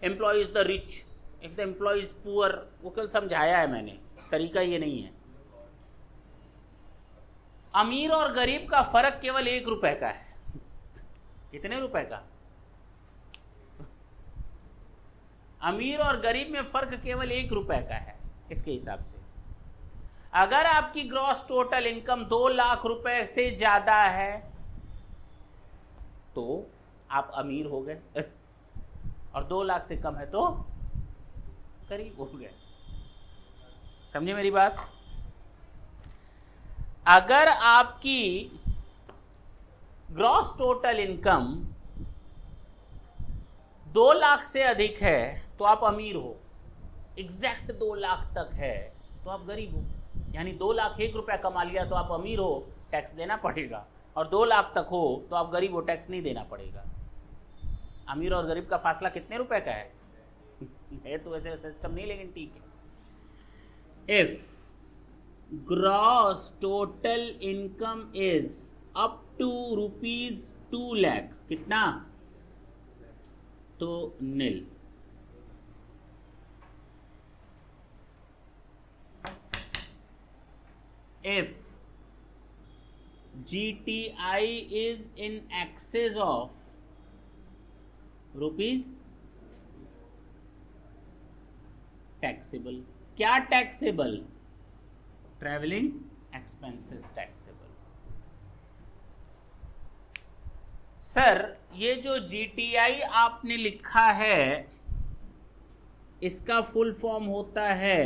Speaker 1: employ is the rich, if the employ is poor, वो केवल समझाया है मैंने, तरीका ये नहीं है। अमीर और गरीब का फर्क केवल 1 रुपए का है। कितने रुपए का? अमीर और गरीब में फर्क केवल 1 रुपए का है। इसके हिसाब से अगर आपकी ग्रॉस टोटल इनकम 2 लाख रुपए से ज्यादा है तो आप अमीर हो गए, और 2 लाख से कम है तो गरीब हो गए। समझे मेरी बात? अगर आपकी ग्रॉस टोटल इनकम 2 लाख से अधिक है तो आप अमीर हो, एग्जैक्ट 2 लाख तक है तो आप गरीब हो। यानी 2 लाख 1 रुपया कमा लिया तो आप अमीर हो, टैक्स देना पड़ेगा, और 2 लाख तक हो तो आप गरीब हो, टैक्स नहीं देना पड़ेगा। अमीर और गरीब का फासला कितने रुपए का है? है तो वैसे सिस्टम नहीं, लेकिन ठीक है। If gross total income is up to ₹2 lakh, कितना? तो nil. If GTI is in excess of rupees, taxable। क्या taxable? Travelling expenses taxable. Sir ये जो GTI आपने लिखा है इसका फुल फॉर्म होता है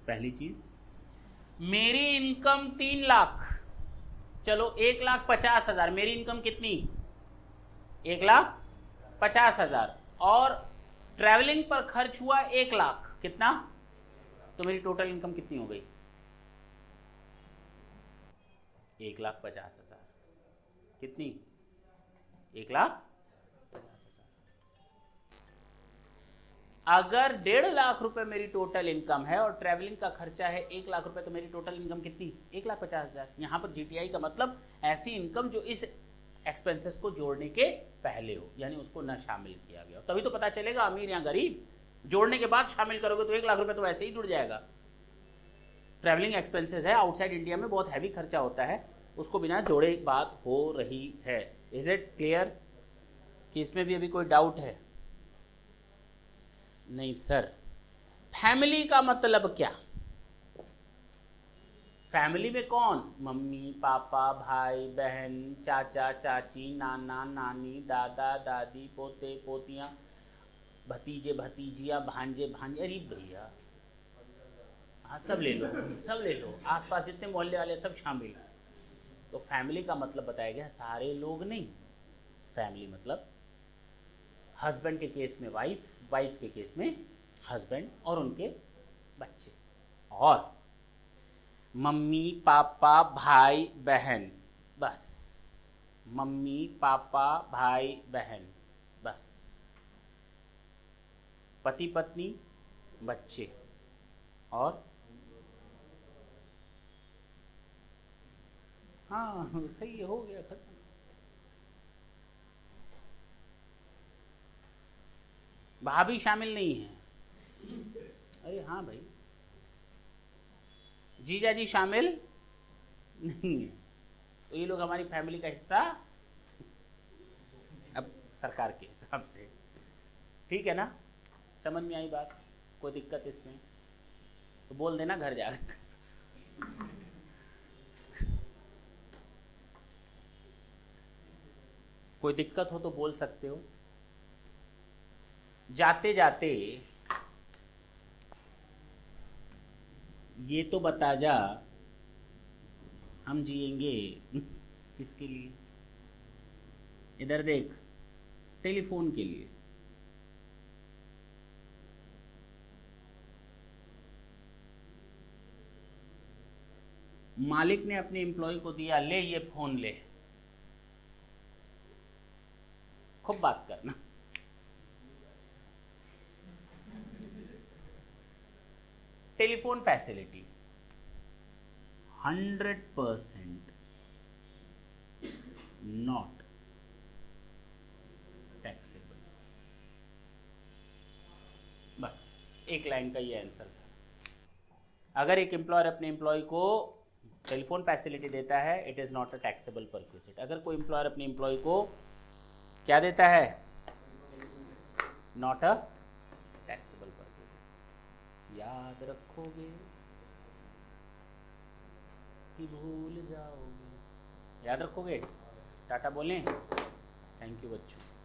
Speaker 1: पहली चीज, मेरी इनकम 3 लाख, चलो 1,50,000, मेरी इनकम कितनी? 1,50,000, और ट्रैवलिंग पर खर्च हुआ 1 लाख, कितना? तो मेरी टोटल इनकम कितनी हो गई? 1,50,000। कितनी? 1,50,000। अगर 1.5 लाख रुपए मेरी टोटल इनकम है और ट्रैवलिंग का खर्चा है 1 लाख रुपए, तो मेरी टोटल इनकम कितनी? 1,50,000। यहां पर GTI का मतलब ऐसी इनकम जो इस एक्सपेंसेस को जोड़ने के पहले हो, यानी उसको न शामिल किया गया हो। तभी तो पता चलेगा अमीर या गरीब। जोड़ने के बाद शामिल करोगे तो 1 लाख रुपए तो वैसे ही जुड़ जाएगा। ट्रैवलिंग एक्सपेंसेस है, आउटसाइड इंडिया में बहुत हैवी खर्चा होता है, उसको बिना जोड़े बात हो रही है। इज इट क्लियर कि इसमें भी अभी कोई डाउट है? नहीं सर। फैमिली का मतलब क्या? फैमिली में कौन? मम्मी पापा, भाई बहन, चाचा चाची, नाना नानी, दादा दादी, पोते पोतियां, भतीजे भतीजियां, भांजे भांजे। अरे भैया हाँ, सब ले लो, सब ले लो, आसपास जितने मोहल्ले वाले सब शामिल। तो फैमिली का मतलब बताया गया सारे लोग नहीं। फैमिली मतलब हस्बैंड के केस में वाइफ, वाइफ के केस में हस्बैंड और उनके बच्चे, और मम्मी पापा भाई बहन, बस। मम्मी पापा भाई बहन, बस। पति पत्नी बच्चे, और हाँ सही है, हो गया खत्म। भाभी शामिल नहीं है? अरे हाँ भाई, जीजा जी शामिल नहीं है, तो ये लोग हमारी फैमिली का हिस्सा अब सरकार के हिसाब से। ठीक है ना? समझ में आई बात? कोई दिक्कत इसमें? तो बोल देना घर जाकर। कोई दिक्कत हो तो बोल सकते हो। जाते जाते ये तो बता जा, हम जिएंगे किसके लिए? इधर देख, टेलीफोन के लिए। मालिक ने अपने एम्प्लॉय को दिया, ले ये फोन ले, खूब बात करना। Telephone facility 100% not taxable. बस एक लाइन का ये आंसर था। अगर एक एम्प्लॉयर अपने एम्प्लॉय को टेलीफोन फैसिलिटी देता है, it is not a taxable perquisite. अगर कोई एम्प्लॉयर अपने एम्प्लॉय को क्या देता है, नॉट अ टैक्सेबल परक्विजिट। याद रखोगे कि भूल जाओगे? याद रखोगे? टाटा बोलें। थैंक यू बच्चों।